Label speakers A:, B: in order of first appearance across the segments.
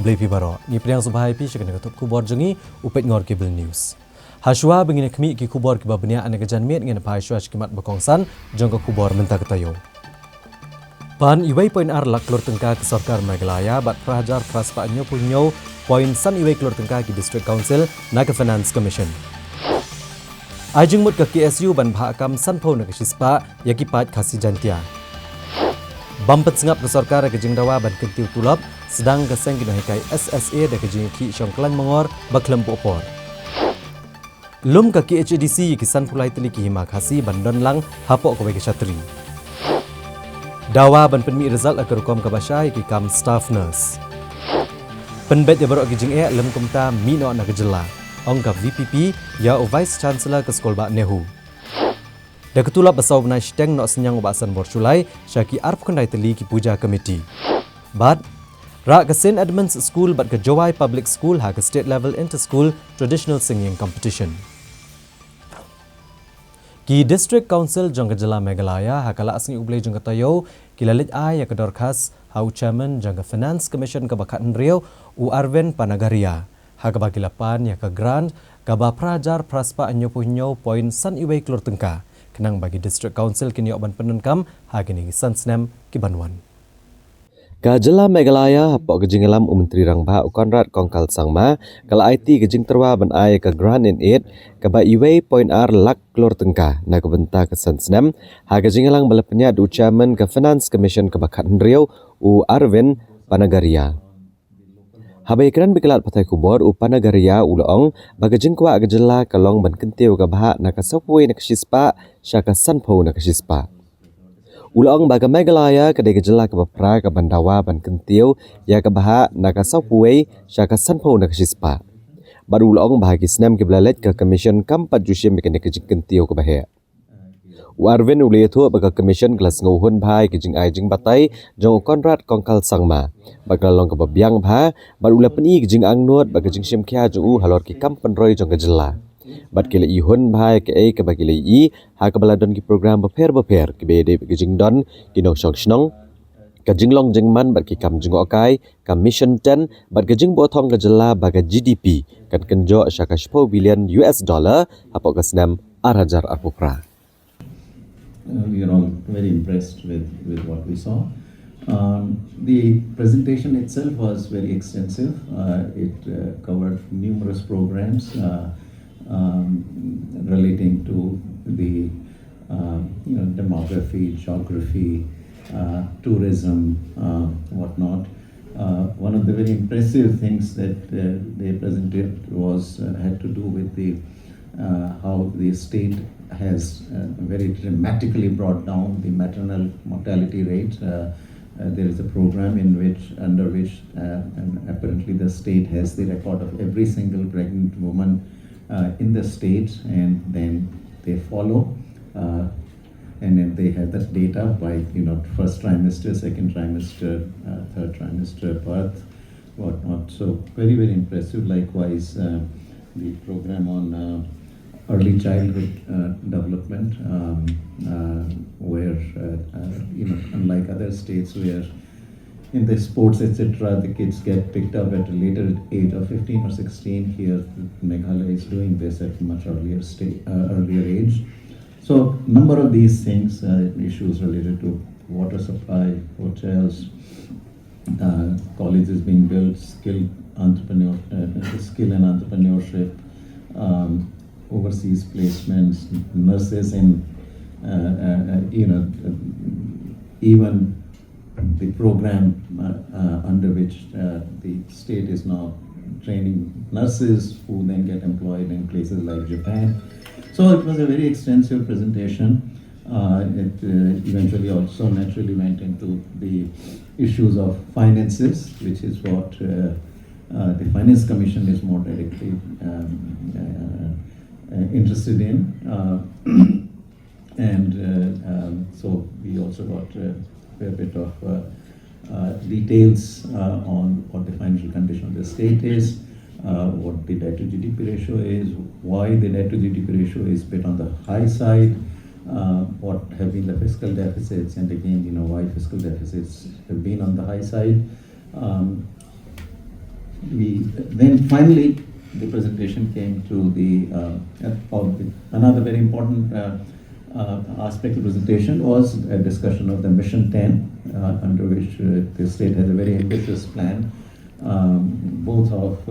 A: kublai pi baro ni priang subhai pi shakana katop kubor jengi upet ngor cable news. Haswa bengine kemi ki kubor ki babnya anak janmiat ngene pai shwa shkimat bakongsan jangka kubor menta ketayo. Pan iwai poin ar lak klor tengka ke Sarkar Meghalaya bat prahajar praspa nyo punyo poin san iwai klor tengka ki District Council na ke Finance Commission. Ajeng mut ke KSU ban bhakam sanpo na ke sispa yaki pat khasi jantia. Bampet sengap ke Sarkar ke jengdawa ban kentiu tulap sedang ke seng kinohikai SSA da ke jengki syongklan mengor baklem popor. Lum ke KHADC kisan pulai teliki hima khasi ban don lang hapok ke Chatri. Dawa ban penmi result agar kom ke basya ki kam staff nurse. Penbet ya barok ke jeng lem kumta mino na ke jela. Ong ke VPP ya o Vice Chancellor ke Skol Bak Nehu. Da ketulap basau benai shteng nok senyang ubasan borculai syaki arp kendai teli ki puja committee. But rak ke St. Edmunds School bat ke Jowai Public School ha ke state level inter-school traditional singing competition. Ki District Council jangka jela Meghalaya ha kala asngi ublai jangka tayo kilalit ai ya ke dorkas hau chairman jangka Finance Commission ke Bakatan Riau u Arvin Panagaria ha ke bagi lapan ya ke grant ke ba prajar praspa anyo punyo poin san iwei klor tengka kenang bagi District Council kini oban penenkam ha kini sansnem ki Banwan. Ka jela Meghalaya hapok ke jinglam Menteri Rangba Konrad Kongkal Sangma kala IT ke jing terwa ban ai ke grant in aid ke ba iwei point ar lak klor tengka na ke benta ke sansnem ha ke jinglang balepnya du chairman ke Finance Commission ke Bakatan Riau u Arvin Panagaria. Habai keran bikilat patai kubor u Panagaria ulong baga jingkwa ke jela kalong ban kentiu ke bahak na ke sapwe na ke sispa syaka sanpo na ke sispa. Ulong baga Meghalaya kedai gejela ke bapra ke bandawa ban kentiu ya ke bahak na ke sapwe syaka sanpo na ke sispa. Baru ulong bahagi senam ke belalet ke Commission kampat jusim bikin ke jing kentiu ke bahak. Warvin uli itu baga Commission kelas nguhun bahai ke jing ai jing batai jong Konrad Kongkal Sangma. Baga long ke babiang bah baru ula peni ke jing angnut baga jing sim kia jong halor ki kampan roy jong ke jela. Bat kile ihun bahai ke ai ke bagi le i ha ke baladon ki program beper ke bede ke jing don ki nong shong shnong ke jing long jing man bat ki kam jing okai kam mission 10 bat ke jing botong ke jela baga GDP kan kenjo syaka 10 billion US dollar apok ke senam arajar arpupra.
B: We are all very impressed with what we saw. The presentation itself was very extensive. It covered numerous programs relating to the demography, geography, tourism, whatnot. One of the very impressive things that they presented was had to do with the how the state has very dramatically brought down the maternal mortality rate. There is a program under which and apparently the state has the record of every single pregnant woman in the state, and then they follow and then they have that data by first trimester, second trimester, third trimester, birth, whatnot. So very impressive. Likewise, the program on early childhood development, where unlike other states where in the sports etc. the kids get picked up at a later age of 15 or 16, here Meghalaya is doing this at a much earlier age. So number of these things, issues related to water supply, hotels, colleges being built, skill and entrepreneurship, overseas placements, nurses, and even the program under which the state is now training nurses who then get employed in places like Japan. So it was a very extensive presentation. It eventually also naturally went into the issues of finances, which is what the Finance Commission is more directly interested in, so we also got a fair bit of details on what the financial condition of the state is, what the debt to GDP ratio is, why the debt to GDP ratio is a bit on the high side, what have been the fiscal deficits, and again, why fiscal deficits have been on the high side. then finally the presentation came to another very important aspect of the presentation was a discussion of the Mission 10, under which the state has a very ambitious plan, both of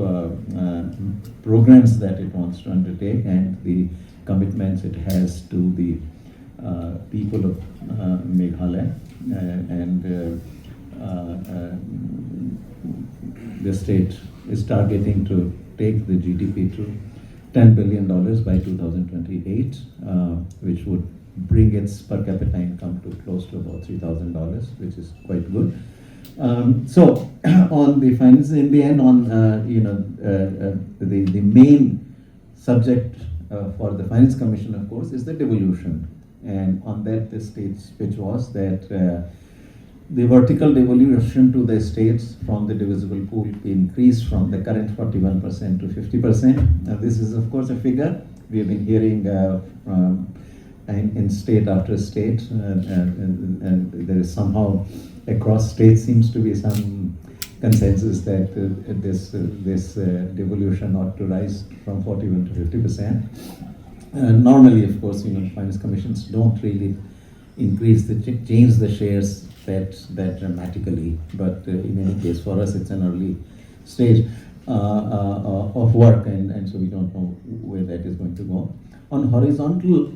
B: programs that it wants to undertake and the commitments it has to the people of Meghalaya, and the state is targeting to take the GDP to $10 billion by 2028, which would bring its per capita income to close to about $3,000, which is quite good. So, on the finance, in the end, on the main subject for the Finance Commission, of course, is the devolution, and on that the state's pitch was that the vertical devolution to the states from the divisible pool increased from the current 41% to 50%. This is, of course, a figure we have been hearing in state after state, and there is somehow across states seems to be some consensus that this devolution ought to rise from 41 to 50%. Normally, of course, finance commissions don't really change the shares that dramatically, but in any case, for us, it's an early stage of work, and so we don't know where that is going to go. On horizontal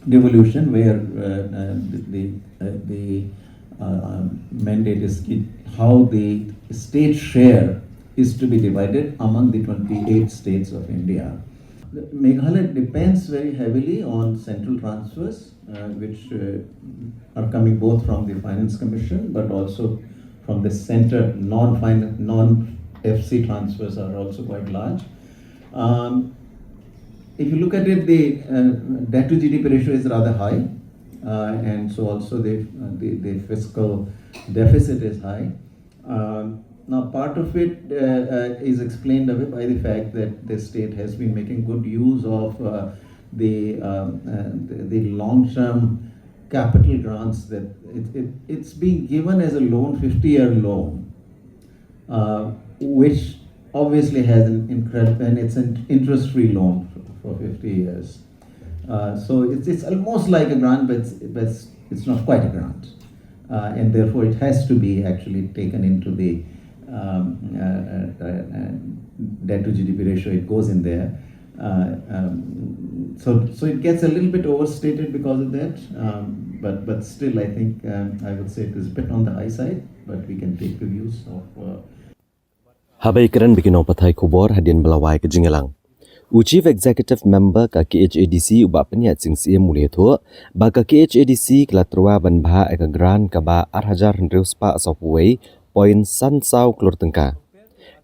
B: devolution, where the mandate is how the state share is to be divided among the 28 states of India. Meghalaya depends very heavily on central transfers, which are coming both from the Finance Commission, but also from the center. Non-FC transfers are also quite large. If you look at it, the debt to GDP ratio is rather high, and so also the fiscal deficit is high. Now, part of it is explained away by the fact that the state has been making good use of the long-term capital grants that it's being given as a loan, 50-year loan, which obviously has an incredible, and it's an interest-free loan for 50 years. So it's almost like a grant, but it's not quite a grant, and therefore it has to be actually taken into the debt to GDP ratio. It goes in there. So it gets a little bit overstated because of that, but still I think I would say it is a bit on the high side, but we can take the views of
A: Habai keren bikin pathai kubor hadian belawai ke Jingelang. Chief Executive Member ka KHADC uba peniat sing CM mulia thu ba ka KHADC kelatrua banbha eka grant ka ba 8,000 pa software point san sau klur tengka.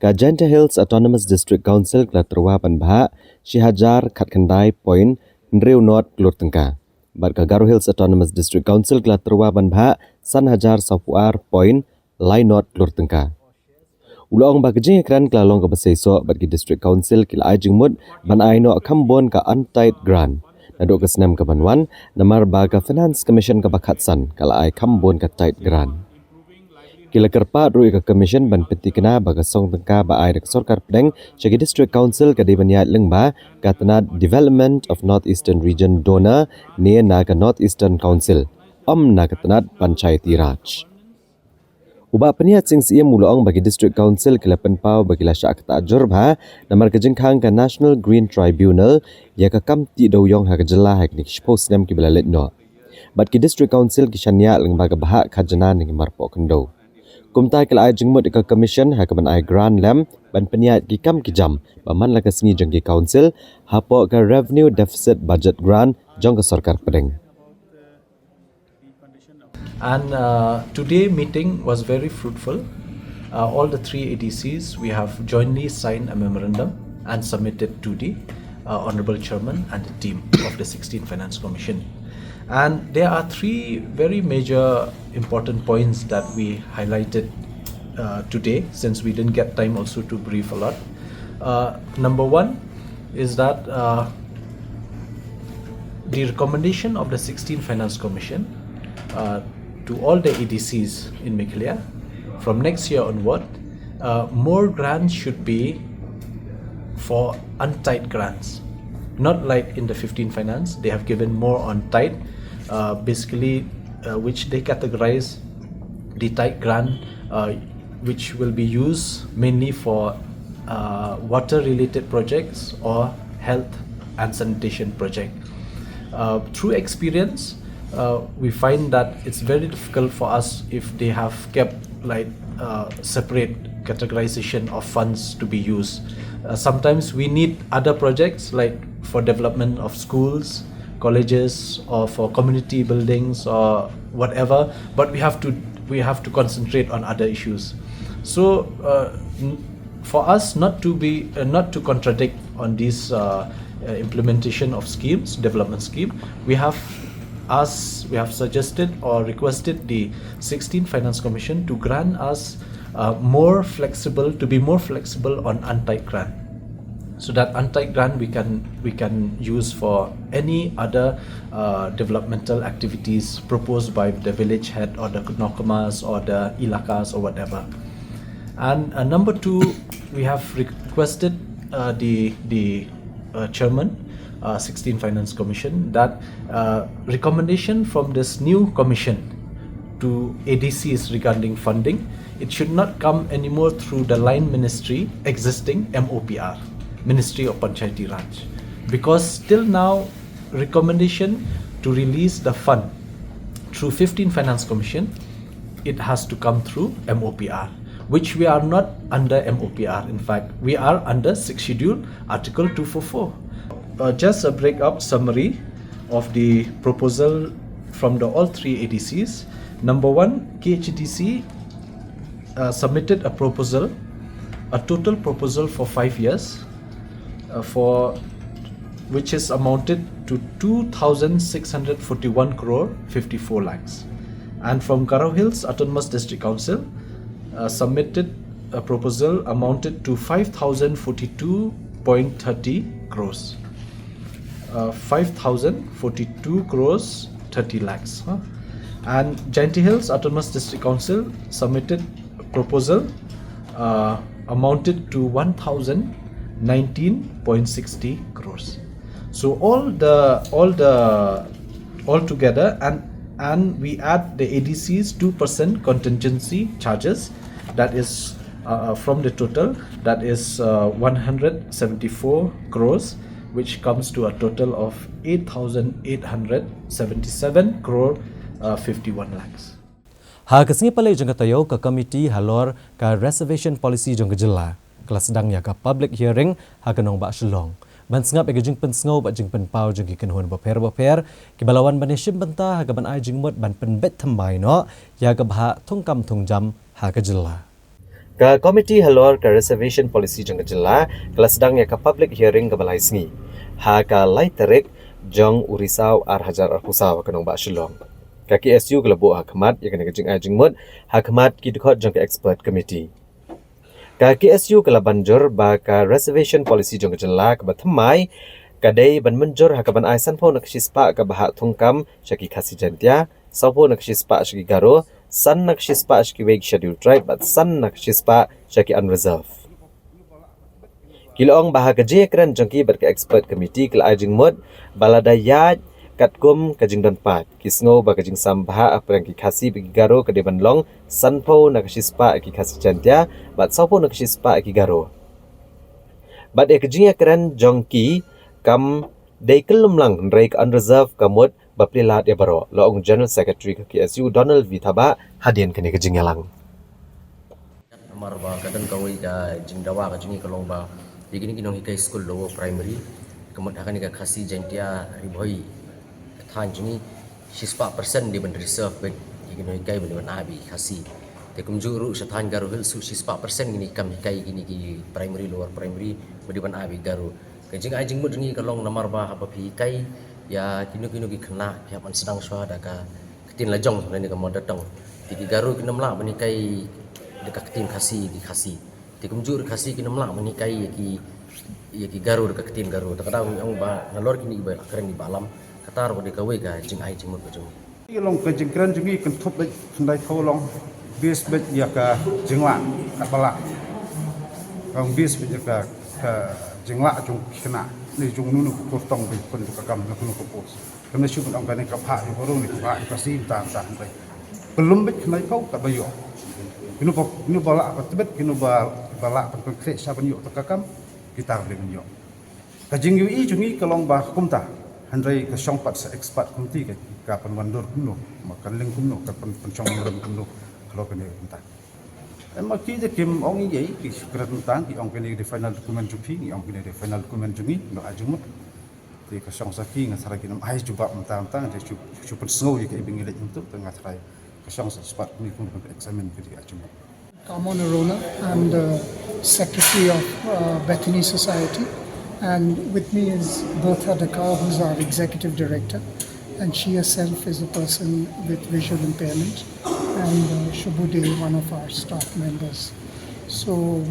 A: Ka Janta Hills Autonomous District Council kelatrua banbha 6,000 khat khandai point Ndreu Not klur tengka. Ba ka Garo Hills Autonomous District Council kelatrua banbha san 1,000 software point Lai Not klur tengka. Ulang ba kejing ekran kelalong ke besaiso bat ki District Council kila ai jingmut ban ai no akambon ka untied grant. Nadok ke senam ke banwan namar ba ka Finance Commission ke bakatsan kala ai kambon ka tight grant. Kila kerpa rui ke commission ban peti kena ba ka song tengka ba ai dek sorkar pedeng cegi District Council ke di banyat lengba ka tenat Development of Northeastern Region donor ne na ka Northeastern Council na ka tenat Panchayati Raj. Uba peniat sing CM muluong bagi District Council kila penpau bagi lasyak kata ajurba namar kejengkang ke National Green Tribunal ya ka kamti doyong ha kejela hak ni expose nem ki belalet no. Bat ki District Council ki syanya leng baga bahak kajana ni marpo kendo. Kumtai kila ai jengmut ka commission ha ka ban ai grant lem ban peniat ki kam ki jam baman la ka singi jengki council hapo ka revenue deficit budget grant jong ka sarkar pedeng.
C: And today meeting was very fruitful. All the three ADCs, we have jointly signed a memorandum and submitted to the Honorable Chairman and the team of the 16th Finance Commission. And there are three very major important points that we highlighted today, since we didn't get time also to brief a lot. Number one is that the recommendation of the 16th Finance Commission to all the ADCs in Meghalaya from next year onward more grants should be for untied grants, not like in the 15 finance. They have given more on tied, which they categorize the tied grant, which will be used mainly for water related projects or health and sanitation project. Through experience, we find that it's very difficult for us if they have kept like separate categorization of funds to be used. Sometimes we need other projects like for development of schools, colleges, or for community buildings or whatever, but we have to concentrate on other issues. So for us not to contradict on this implementation of schemes, development scheme, we have suggested or requested the 16 Finance Commission to grant us to be more flexible on untied grant, so that untied grant we can use for any other developmental activities proposed by the village head or the Nokamas or the Ilakas or whatever. And number two, we have requested the chairman, 16 Finance Commission, that recommendation from this new commission to ADCs regarding funding, it should not come anymore through the line ministry existing MOPR, Ministry of Panchayati Raj, because till now recommendation to release the fund through 15 Finance Commission, it has to come through MOPR, which we are not under MOPR. In fact, we are under 6th Schedule, Article 244. Just a break-up summary of the proposal from all three ADCs. Number one, KHDC submitted a total proposal for 5 years, which is amounted to 2,641 crore 54 lakhs. And from Garo Hills Autonomous District Council submitted a proposal amounted to 5,042.30 crores. 5,042 crores 30 lakhs. And Jainti Hills Autonomous District Council submitted a proposal amounted to 1,019.60 crores. So all together, and we add the ADC's 2% contingency charges, that is from the total, that is 174 crores, which comes to a total of 8,877 crore 51 lakhs.
A: Ha kesengi palai jangka tayo ke komiti halor ke reservation policy jangka jela kelas sedangnya ke public hearing ha kenong ba Shillong. Ban sengap ege jing pen sengau ba jing pen pau jing ken hon baper ki balawan ban shim benta ha ban ai jing mot ban pen bet thamai no ya ke bha thongkam thongjam ha ke jela. Ke komiti halor ke reservation policy jangka jela kelas sedangnya ke public hearing ke balai sengi. Ha ke lai terik jong urisau ar hajar ar kusau kenong ba Shillong. Kaki SU kelebo hakmat yang kena kejing ajing mut hakmat ki dekot jong ke expert committee. Kaki SU kelabanjur ba ka reservation policy jong kejela ke bathamai kadai ban menjur hakaban aisan pho nak sispa ka bahak thongkam syaki khasi jantia sapo nak sispa syaki garo san nak sispa syaki wake schedule tribe but san nak sispa syaki unreserved. Kilong bahak keje kran jong ki ber ke expert committee kela ajing mut baladayat katkum kajing dan pat kisngo ba kajing sambha apa yang kikasi bagi garo ke deban long sanpo nak sispa ki kasi jantia bat sapo nak sispa ki garo bat e kajing akran jongki kam dei kelum lang rek unreserved kamut baplilat e baro loong general secretary ke KSU Donald Vitaba hadian kene kajing lang
D: amar ba kadan kawai ka jingdawa ka jingi kalong ba digini kinong hikai school lower primary kamut akan ka kasi jantia riboi than jini 60% di ban reserve bed gini kai ban abi khasi te kumjuru sathan garu hil su 60% gini kam kai gini ki primary lower primary badi ban abi garu kajing ajing mud ni kalong namar ba apa pi kai ya kinu ki khna ya pan sedang swa da ka ketin lajong ni ka modatong ti garu ki namla bani kai dekat ketin khasi di khasi te kumjuru khasi ki namla bani kai ki garu dekat ketin garu tak kadang yang ba ngalor kini ba keren di balam katar pada kawai ka jing ai jing mut jing
E: long ke jing kran jing kan thop dai thundai tho long bis bet ya ka jingla kapala kang bis ka jingla jung kena ni jung nunu ko tong bi pun ka kam na ko pos kami syuk ang kani ka pha ni borong ni ka kasi ta bai belum bit kena kau ka bayo kinu bala ka tebet kinu bala ka konkret sa banyo ka kam kita boleh menyo ka jing yu i jungi ka long ba kumta handai ka syong pat sa expat kumti ka panwandur kuno makan ling kuno ka panchong ram kuno kalau kene kumta Maki je kim ong ye ki sekretariat tang ki ong kini di final dokumen jupi ki ong kini di final dokumen jungi no ajumut ti ka song saki nga sara kinam ai juba mentang je super snow ye ki bingi le untuk tengah sarai ka song spot ni kun examine ki ajumut
F: Kamon Arona. I'm the secretary of Bethany Society, and with me is Bertha Dakar, who's our executive director, and she herself is a person with visual impairment, and Shubude, one of our staff members. So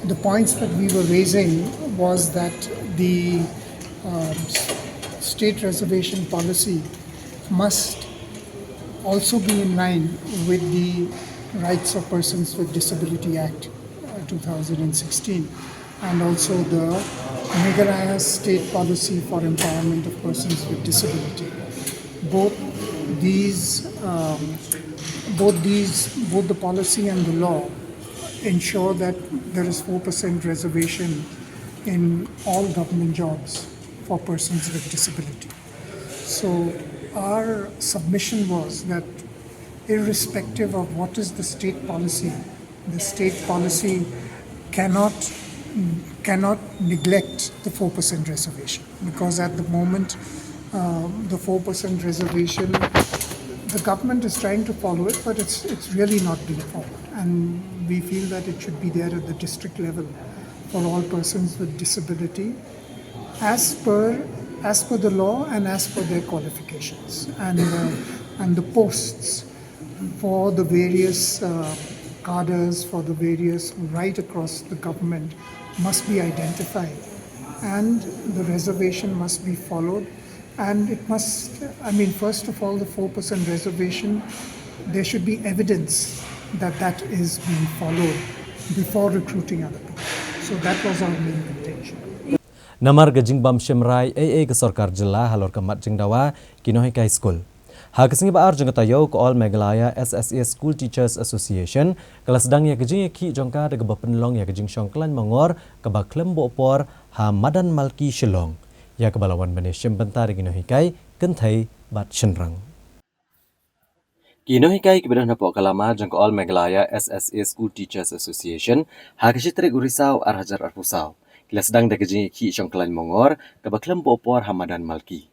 F: the points that we were raising was that the state reservation policy must also be in line with the Rights of Persons with Disability Act 2016 and also the Meghalaya State Policy for Empowerment of Persons with Disability. Both the policy and the law ensure that there is 4% reservation in all government jobs for persons with disability. So our submission was that irrespective of what is the state policy cannot neglect the 4% reservation, because at the moment the 4% reservation, the government is trying to follow it, but it's really not being followed, and we feel that it should be there at the district level for all persons with disability as per the law and as per their qualifications, and the posts for the various cadres, for the various right across the government must be identified, and the reservation must be followed. And it must, first of all, the 4% reservation, there should be evidence that that is being followed before recruiting other people. So that was our main contention.
A: Namar gajing bam shemrai AA ke Sarkar Jilla halor kemat jingdawa kinohi kai school. Hakesingi baar jeng tayo ke All Meghalaya SSA School Teachers Association kelas sedang ya gajing ki jongka de ke penlong ya gajing syongklan mangor ke baklem bopor ha Madan Malki Shillong. Ya kebalawan bani syembentar kinohikai kentai bat shenrang. Kinohikai kebedan hapok kalama jangka All Meghalaya SSA School Teachers Association hakisitrik urisau arhajar arpusau. Kila sedang da kejing ki syongklan mongor ke baklem bopor Hamadan Malki.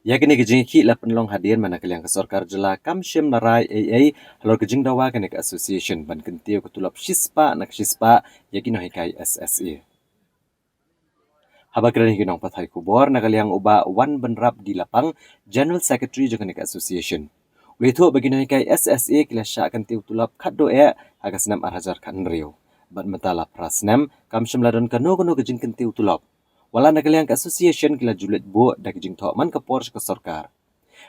A: Ya kini kejing ki la penlong hadir mana kaliang ke Sarkar Jilla kam syem narai AA halor kejing dawa kene ke association ban kentiu ketulap shispa nak shispa ya kinohikai SSA. Habak kerana hinong pathai kubor nakaliang uba wan benrap di lapang General Secretary Jokanik Association. Wetu bagino kay SSA kila sya kan tiu tulap kaddo hagasnam arhajar kan rio. Bat matala prasnam kam syamladon kano kejing kan tiu tulap. Wala nakaliang association kila julit bo da kejing thok man kapor ke Sarkar.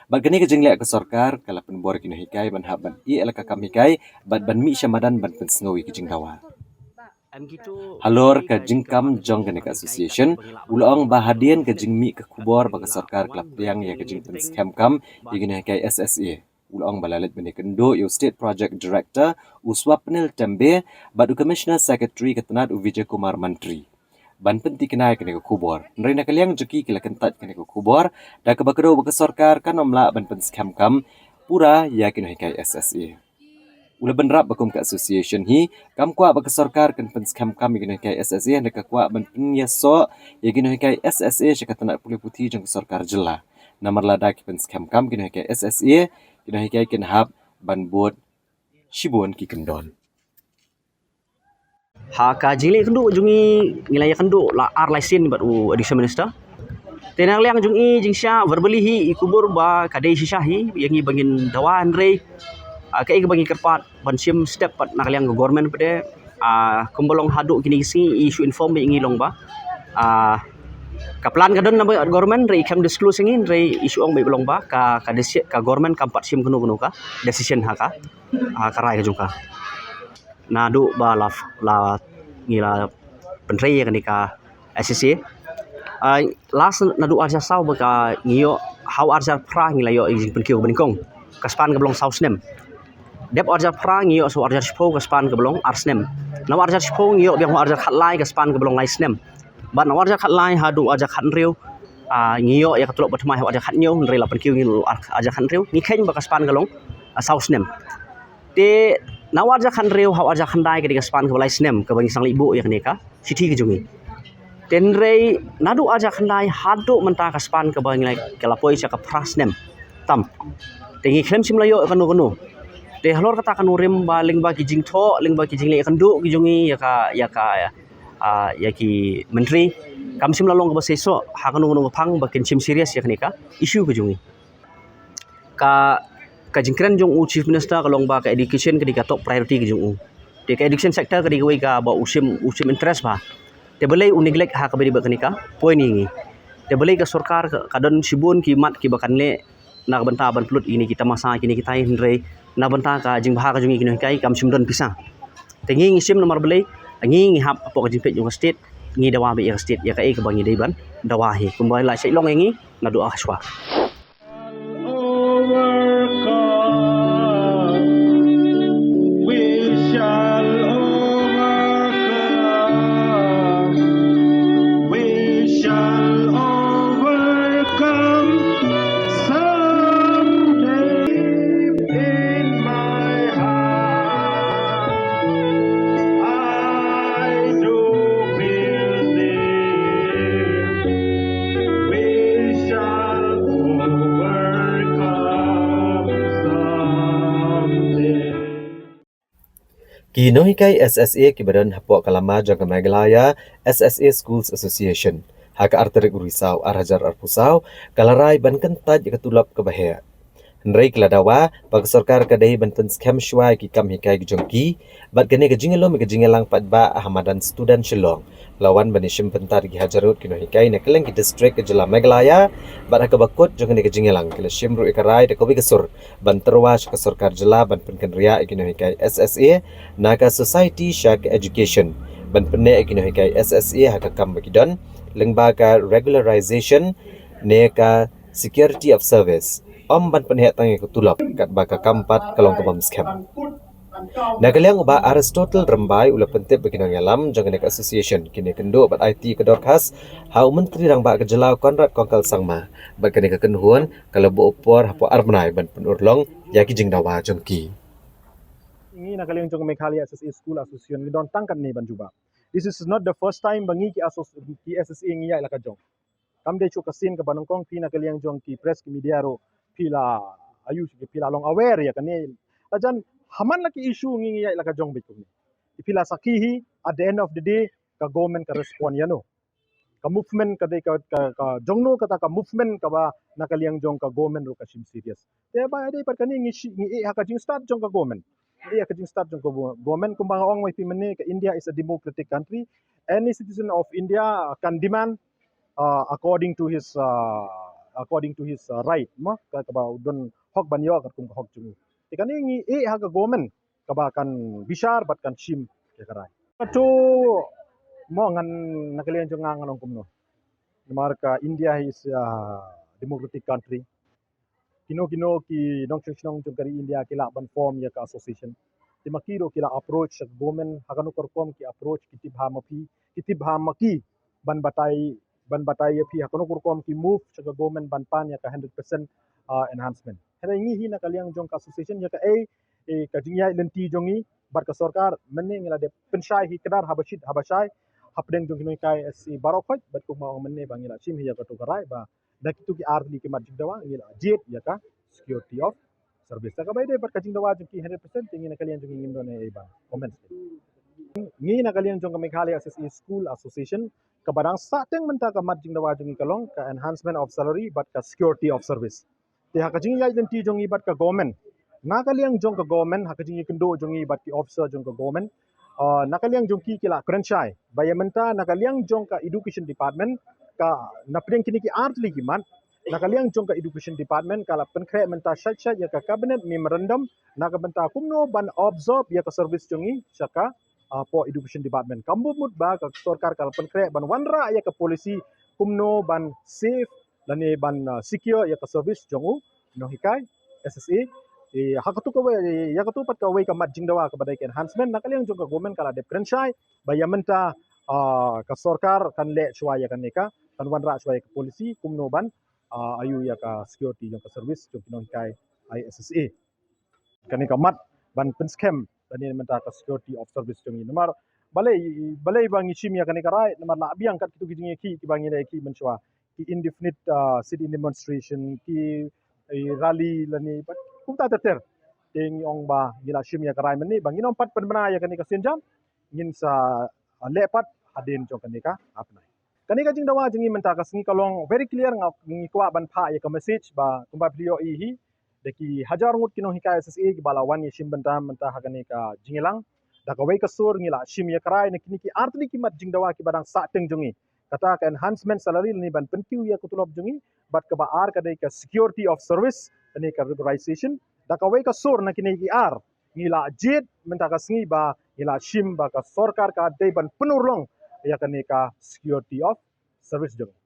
A: Bat kini kejing lek ke Sarkar kala penbor kino hikai ban haban elaka kam hikai bat ban mi syamadan ban pensngawi kejing dawa. Halor ke jingkam jong kenek association ulong bahadian ke jingmi ke kubor bagi Sarkar kelap tiang ya ke jing scam kam igine kai SSA ulong balalet bene kendo yo state project director Uswapnil Tembe badu commissioner secretary ketenat Vijay Kumar Mantri ban penti kenai kenek kubor nrina kaliang jeki kila kentat kenek kubor da ke bakro bagi Sarkar kan omla ban pen scam kam pura ya kine kai SSA Ula benrap bakum ke association hi kam kwa bak Sarkar kan penskam kam igino kai SSA nak kwa ban penyaso igino kai SSA syakatana puli putih jong Sarkar Jilla namar lada ki penskam kam igino kai SSA igino kai ken hab ban bot shibun ki kendon
G: ha ka jili kendu jungi ngilaya kendu la ar license bat u additional minister tenang liang jungi jingsha verbally hi ikubur ba kadai shishahi yangi bangin dawan rei kai ke bagi kerpat bansim step pat nakaliang government pede kumbolong haduk kini si isu inform ingi long ba kaplan kadon na government rei kam disclose ngin rei isu ong bai belong ba ka government kam pat sim kuno ka decision ha ka karai ka jungka na du ba la ngila Penteri ya kenika SSA. Last nadu arja sau baka ngio how arja pra ngila yo izin penkiu benikong kaspan ke belong sausnem. Dep arja pra ngio so arja spo kaspan ke belong arsnem. Naw arja spo ngio biang arja khatlai kaspan ke belong laisnem. Ban naw arja khatlai hadu arja khatnriu ngio ya katulok batmai arja khatnyo nrela penkiu ngil arja khatnriu ngikhen baka kaspan ke belong sausnem. Te naw arja khatnriu how arja khandai ke kaspan ke laisnem ke bang sang ibu ya kenika siti ke jungi. Tenrei nadu aja khandai hadu mentah kaspan ke bang kelapoi cakap prasnem tam tengi klem simlayo kanu te halor kata kanu rim baling ba kijing tho ling ba kijing le kandu kijungi ya ki menteri kam simlalong ke baseso ha kanu pang bakin sim serius ya kenika isu kijungi ka jingkren jong u chief minister kalong ba ka education ketika top priority kijung u te ka education sector ketika wi ka ba usim interest ba te belai uniglek ha kabedi bakanika poin ini te belai ke sarkar kadon sibun kimat ki bakan le nak benta ban plut ini kita masa kini kita hindre nak benta ka jing baha ka jungi kini kai kam simdon pisah te ngi sim nomor belai ngi hap apo ka jimpet jung state ngi dawa be state ya kai ke bangi dei ban dawa he kumbai la sai long ngi nadu aswa
A: Kinohikai SSA kibadan hapok kalama jaga Meghalaya SSA Schools Association. Haka arterik urisau arhajar arpusau kalarai ban kentaj ketulap kebahaya. Henry keladawa bagi sarkar kadai banten scam shwai ki kam hikai gejongki bat gane gejingelom gejingelang patba ahmadan student shillong lawan banishim pentar gi hajarut kinohikai nakeleng ki district kejela Meghalaya bat hakabakut jongane gejingelang kila shimru ikarai de kobi kesur banterwas ke sarkar jela ban penkenria kinohikai SSA naga society shak education ban penne kinohikai SSA hakakam bagidon lembaga regularization neka security of service ban penhet tangi kutulap kat baka kampat kalong kebam scam. Nagaliang uba Aristotle rembai ula pentip bagi nangalam jangan ek association kini kendo bat IT kedorkas hau menteri rang ba kejelau Konrad Kongkal Sangma bat kini kekenhuan kalau bu opor hapo armnai ban penurlong yaki jing dawa jongki.
H: Ini nagaliang jong Meghalaya SSA School Association ni don tangkan ni ban juba. This is not the first time bangi ki SSA ngiya ila ka jong. Kam de chu kasin ka banongkong pi nagaliang jong ki press ki media ro pila ayu ki pila long aware ya kani ajan haman laki isu ngi ya laka jong bitu ni pila sakihi at the end of the day ka government ka respond yano ka movement ka jongno kata ka movement ka ba nakaliang jong ka government ro ka sim serious te ba ade par kani ngi ka jing start jong ka government ka jing start jong ka government kumbang ong mai pimene ka India is a democratic country. Any citizen of India can demand according to his right mo ka ba don hok banyo ka kung hok jung tikan ngi ha ka government ka ba kan bishar bat kan sim ya karai to mo ngan nakalian jong nganong kumno marka India is a democratic country kino ki dong chong jong kari India kila ban form ya ka association timakiro kila approach sa government hakano korkom ki approach kitib ha maki ban batai pi hakono kurkom ki move sa government ban pan ya ka 100% enhancement hera ngi hina kaliang jong ka association ya ka ka jingya lenti jongi bar ka sarkar menne ngila de penshai hi kedar habashai hapdeng jong kinoi kai si barokhoj bat ku mau menne bangila sim hi ya ka to karai ba dak tu ki arli ki majid dawa ngila jet ya ka security of service ka bai de bar ka jing dawa jong ki 100% ngina kalian jong ngim don e ba comment ngi na kalian jong ka Meghalaya SSA School Association kabarang sateng menta ka mat jing dawa jong kalong ka enhancement of salary but ka security of service te ha ka jing ya identi jong ibat ka government na kaliang jong ka government ha ka jing kendo jong ibat ki officer jong ka government na kaliang jong ki kila krenchai baya menta na kaliang jong ka education department ka na pring kini ki artli ki man na kaliang jong ka education department kala penkre menta shat ya ka cabinet memorandum na ka benta kumno ban observe ya ka service jongi saka po education department kambu mut ba ka sarkar kal penkre ban wanra ya ke polisi kumno ban safe lani ban secure ya ke service jongu no hikai SSA hakatu ka ya katu pat ka wei ka mat jingdawa ka badai ke enhancement nakaliang jong ka government kala dep krenshai bayamenta ka sarkar kan le chwa ya kan neka kan wanra chwa ya ke polisi kumno ban ayu ya ka security yang ka service jong no hikai ISSA kani ka mat ban penskem tani menta ka security of service jong ni mar balai bang ichim ya kani karai namar la biang kat kitu kijing ki bang ina ki menchwa ki indefinite sit-in demonstration ki rally lani pat kumta ter ting ong ba gila shim ya karai meni bang inom pat penmana ya kani ka senjam ngin sa lepat hadin jong kani ka apnai kani ka jing dawa jingi menta ka singi kalong very clear ngak ngi kwa ban pha ya ka message ba kumba beliau hi deki hajar ngut kino hikaya SSA ki bala wan yeshim bentam mentah hagani ka jingilang da ka wei ka sur ngila shim ya karai ne kini ki artli ki mat jingdawa ki badang sa teng jongi kata ka enhancement salary ni ban penkiu ya kutulop jongi bat ka ba ar ka dei ka security of service ne ka regularization da ka wei ka sur na kini ki ar ngila jet mentah ka singi ba ngila shim ba ka sarkar ka dei ban penurlong ya ka security of service jongi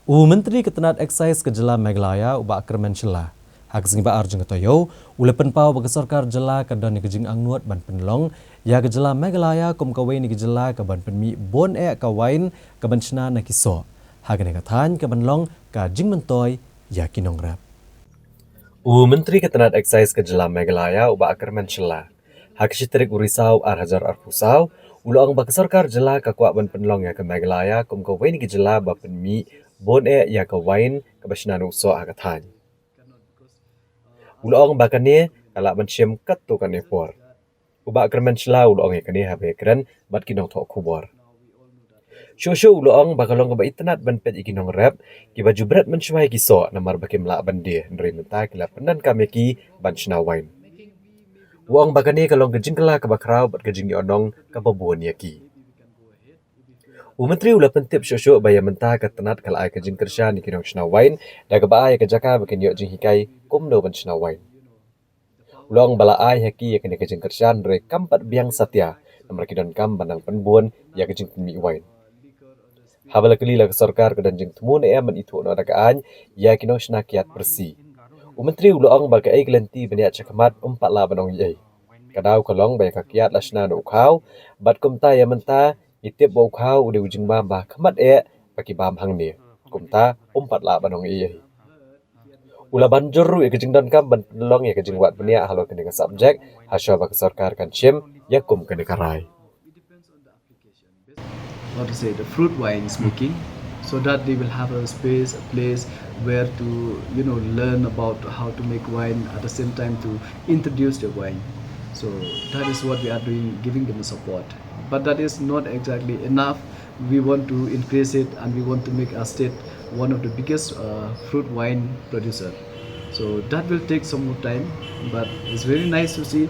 A: Menteri Ketenat Excise ke Jela Meghalaya ubak kermen Shela. Hak singi ba arjung toyo ulepen pau bagi sarkar Jela ke don ke jing angnuat ban penlong ya ke Jela Meghalaya kum kawai ni ke Jela ke ban penmi bon kawain ke ban chna na kiso. Hak ni kathan ke banlong ke jing mentoy ya kinong rap. Menteri Ketenat Excise ke Jela Meghalaya ubak kermen Shela. Hak sitrik urisau hajar pusau ulang bagi sarkar Jela ke kuat ban penlong ya ke Meghalaya kum kawai ni ke Jela ba penmi bon ya kawain kabashna nuso agatan. Ulong bakane kala menciem kat tu kan epor. Ubak kermen Shela ulong kane habe keren bat kinong thok kubor. Shosho ulong bakalong ka internet ban pet ikinong rap ki baju bret menchwai kiso namar bakim la bande ndri menta kila penan kameki ban chnawain. Uang bakane kalong kejingkala ka bakrau bat kejing onong ka babuan yaki. Menteri ula pentip shosho baya mentah ke tenat kala ai ke jing kersha ni kinong chnawain da ke ba ai ke jaka bakin yo jing hikai kumno ban chnawain. Ulong bala ai haki ya kene ke jing kersha ndre kampat biang satya namar kidon kam banang penbuan ya ke jing mi wain. Habala keli la ke sarkar ke dan jing tumun man itu no da ka an ya kinong shna kiat bersih. Menteri ulong ba ke ai glenti bania chakamat umpat la banong yai. Kadau kalong baya ka kiat la shna no khau bat kumta ya mentah itip bau kau udah ujung bamba kemat bagi bam hang ni kumta umpat la banong iya ula banjur ya kejing dan kam ban long ya kejing wat benia halo kene subjek hasya bak sarkar kan chem ya kum kene karai
I: what to say the fruit wines making so that they will have a space a place where to learn about how to make wine at the same time to introduce the wine. So that is what we are doing, giving them support. But that is not exactly enough. We want to increase it and we want to make our state one of the biggest fruit wine producer. So that will take some more time, but it's very nice to see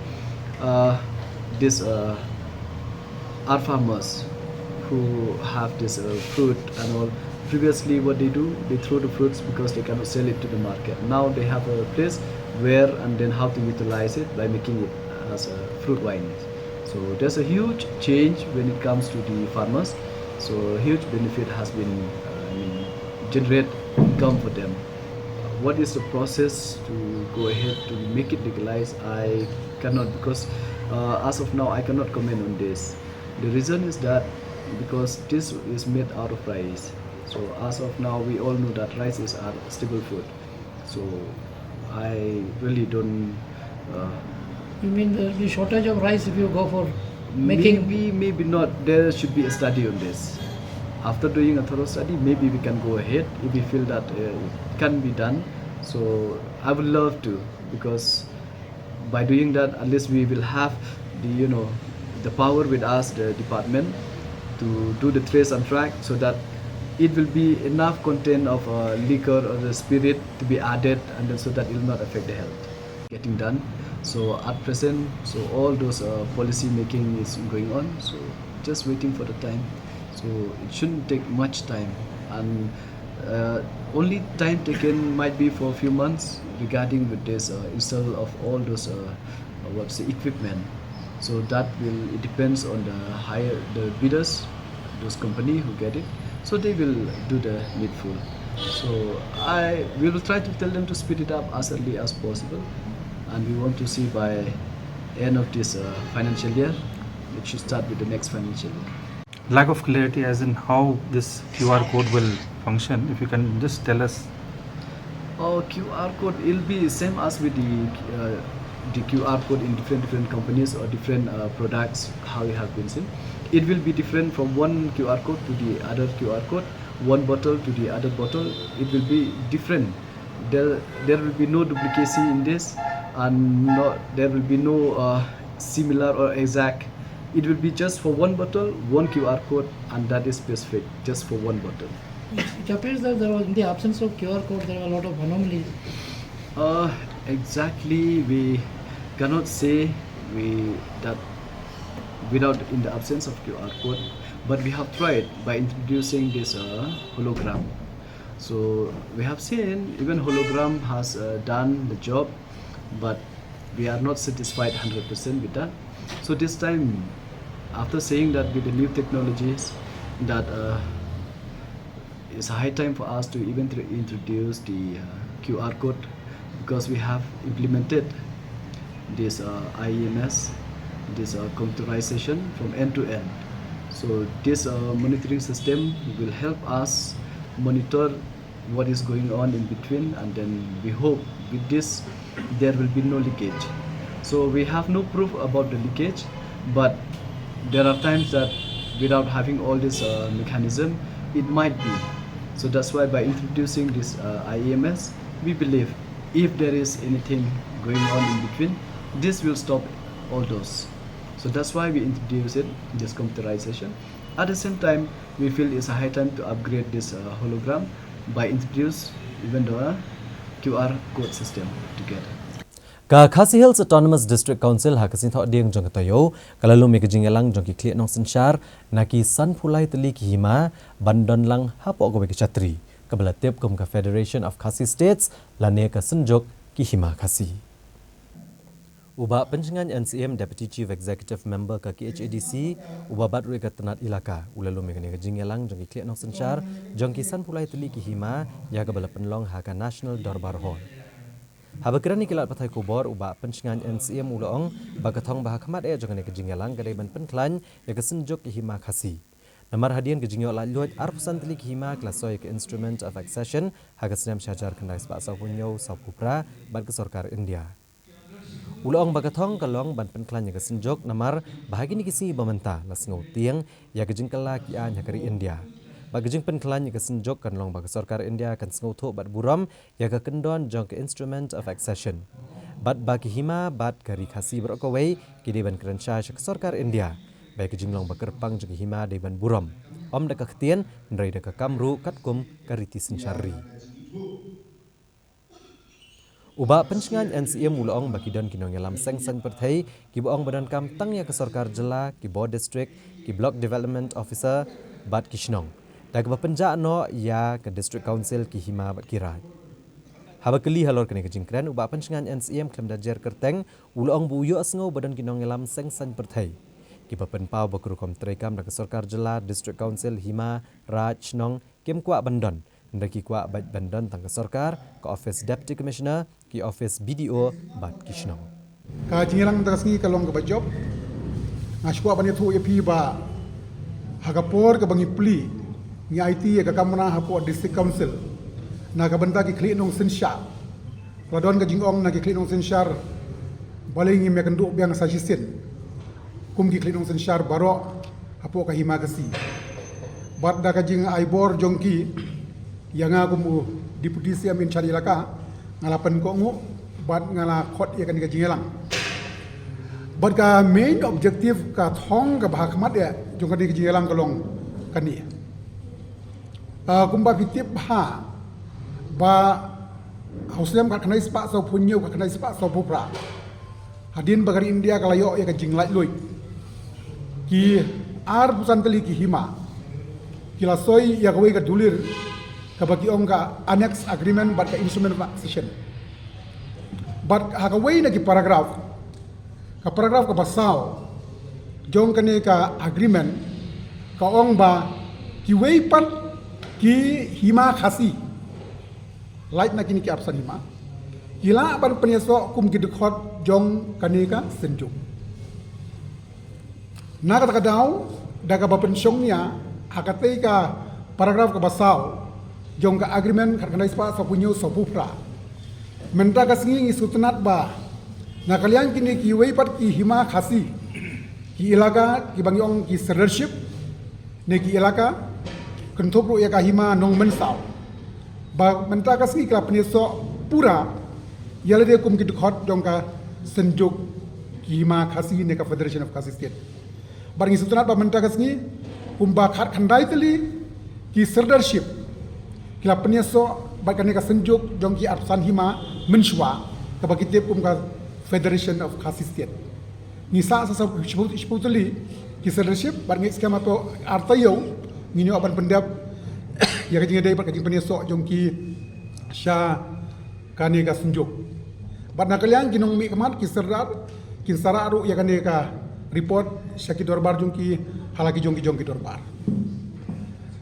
I: these our farmers who have this fruit and all. Previously what they do, they throw the fruits because they cannot sell it to the market. Now they have a place where and then how to utilize it by making it as a fruit wine. So there's a huge change when it comes to the farmers. So a huge benefit has been generate income for them. What is the process to go ahead to make it legalized? I cannot because as of now I cannot comment on this. The reason is that because this is made out of rice. So as of now we all know that rice is our staple food. So I really don't.
J: You mean there will be shortage of rice if you go for making?
I: Maybe not. There should be a study on this. After doing a thorough study, maybe we can go ahead if we feel that it can be done. So I would love to, because by doing that, at least we will have the power with us, the department, to do the trace and track, so that it will be enough content of liquor or the spirit to be added, and then so that it will not affect the health. Getting done. So at present, so all those policy making is going on. So just waiting for the time. So it shouldn't take much time, and only time taken might be for a few months regarding with this install of all those equipment. So that it depends on the bidders, those company who get it. So they will do the needful. So we will try to tell them to speed it up as early as possible, and we want to see by end of this financial year. It should start with the next financial year.
K: Lack of clarity as in how this QR code will function. If you can just tell us.
I: QR code will be same as with the QR code in different companies or different products. How you have been seen, it will be different from one QR code to the other QR code, one bottle to the other bottle. It will be different. There will be no duplicacy in this, and there will be no similar or exact. It will be just for one bottle, one QR code, and that is specific, just for one bottle.
J: It appears that there was, in the absence of QR code, there are a lot of anomalies.
I: Exactly, we cannot say that without in the absence of QR code, but we have tried by introducing this hologram. So we have seen even hologram has done the job, but we are not satisfied 100% with that. So this time, after saying that with the new technologies, that it's a high time for us to even introduce the QR code, because we have implemented this IEMS, this computerization from end to end. So this monitoring system will help us monitor what is going on in between, and then we hope with this there will be no leakage. So we have no proof about the leakage, but there are times that without having all this mechanism, it might be. So that's why by introducing this IEMS, we believe if there is anything going on in between, this will stop all those. So that's why we introduce it, this computerization. At the same time, we feel it's a high time to upgrade this hologram by introduce even the QR code system together.
A: Ka Khasi Hills Autonomous District Council hakasin thok dieng jong katayo kalalu me kejingelang jong ki kliat nong sensyar naki san pulai teli ki hima bandon lang hapo go ke chatri kabala tip kom ka Federation of Khasi States lane ka senjok ki hima Khasi. Uba pencengan NCM Deputy Chief Executive Member ka KHADC uba badru ka tenat ilaka ulalu me kejingelang jong ki kliat nong sensyar jong ki san pulai teli ki hima ya kabala penlong haka National Darbar Hall. Habakirani kilat patai kubor uba pencengan NCM ulong bagathong bahakamat jangan kejingelang kadai ban penklan ya kesenjuk ki hima Khasi. Namar hadian kejingyo laluat arpusan teli ki hima klasoy ke instrument of accession hagasnam syajar kendai spa sapunyo sapupra ban ke sarkar India. Ulong bagathong kalong ban penklan ya kesenjuk namar bahagi ni kisi bamenta lasngau tiang ya kejingkala ki anya kari India. Bagajing penklan yang kesenjok kan long bagi sarkar India kan sengutuk bat buram yang kendon jong ke instrument of accession. Bat bagi hima bat kari Khasi berokawai kini ban kerenca ke sarkar India. Baik kejing long bakerpang jong hima de ban buram. Om dak ketian ndrai dak kamru katkum kariti sensyari. Uba pencengan NCM ulong bagi don kinong yalam sengsan perthai ki boong badan kam tang ya ke sarkar jela ki Bo district ki block development officer bat kishnong. Dak bapenja no ya ke district council ki hima bat kirai. Habakeli halor kene kejingkran uba pencengan NCM klem dajer kerteng ulong buyo asngau badan kinong yalam sengsan perthai. Ki bapen pau bakru kom trekam dak sarkar jela district council hima Raj Nong kem kwa bandon. Ndaki kwa bat bandon tang sarkar ke office deputy commissioner ki office BDO bat kishnong.
E: Ka jingelang tasngi kalong ke bajob. Ngashwa bani thu epi ba hagapor ke bangi pli ni IT ke kamna hapo district council na ka banta ki kli nong sensyar ladon ke jingong na ki kli nong sensyar balingi me kendu biang sajisin kum ki kli nong sensyar baro hapo ka hima Khasi bat da ka jing aibor jongki yang aku deputy CM in cari laka ngalapan ko ngu bat ngala khot ya kan ka jingelang bat ka main objective ka thong ka bahakmat ya jong ka di jingelang kalong kani kumba fitip ha ba hauslem kat kanai spa so punyo kat kanai spa so pupra hadin bagari India kalayo ya ka jinglai loi ki ar pusan teli ki hima kila soy ya kawai ka dulir ka bagi ong ka annex agreement bat ka instrument of accession bat ha kawai na ki paragraph ka basaw
F: jong kene ka agreement ka ong ba ki weipat ki hima khasi light na kini ki apsan hima hila ban penyeso kum ki dekhot jong kane ka senjuk na kata kadau daga ba pensiongnya hakate ka paragraf ka basau jong ka agreement kharkanai spa sa punyo so bupra menta ka singi sutunat ba na kalian kini ki weipat ki hima khasi ki ilaka ki bangyong ki leadership ne ki ilaka kenthopro ya ka hima nong mensau ba menta ka singi kla penyeso pura yale de kum ki dekhot jong ka senjuk ki hima khasi ne ka Federation of Khasi State barang sutunat ba menta ka singi kumba khat khandai teli ki leadership kila penyeso bakane ka senjuk jong ki arsan hima menshwa ka bagite kumka Federation of Khasi State nisa sa sputuli ki leadership barang skema to artayo nginyo aban pendap ya ka jingdai ba ka jing penyeso jong ki sha kane ka senjuk barna kalian ginong mi kamat ki serdar kin sararu ya kane ka report syaki dorbar jong ki halagi jong ki dorbar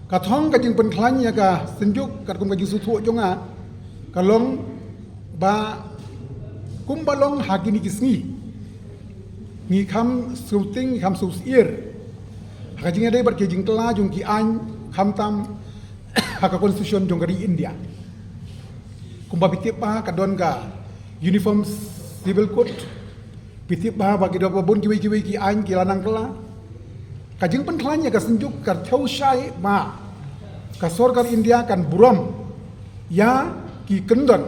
F: kathong ka jing penkhlan ya ka senjuk kat kum ka jing suthu jonga kalong ba kumbalong hagini kisngi ngi kham shooting kham sus ir ha jing dai bar ke jing tla jong ki an kham tam ha ka constitution jong dari India kumba bitip pa ka don ka uniform civil code bitip pa bagi do bon kiwi ki an ki lanang kala ka jing penkhlan ya ka senjuk ka thau shai ma ka sorkar India kan buram ya ki kendon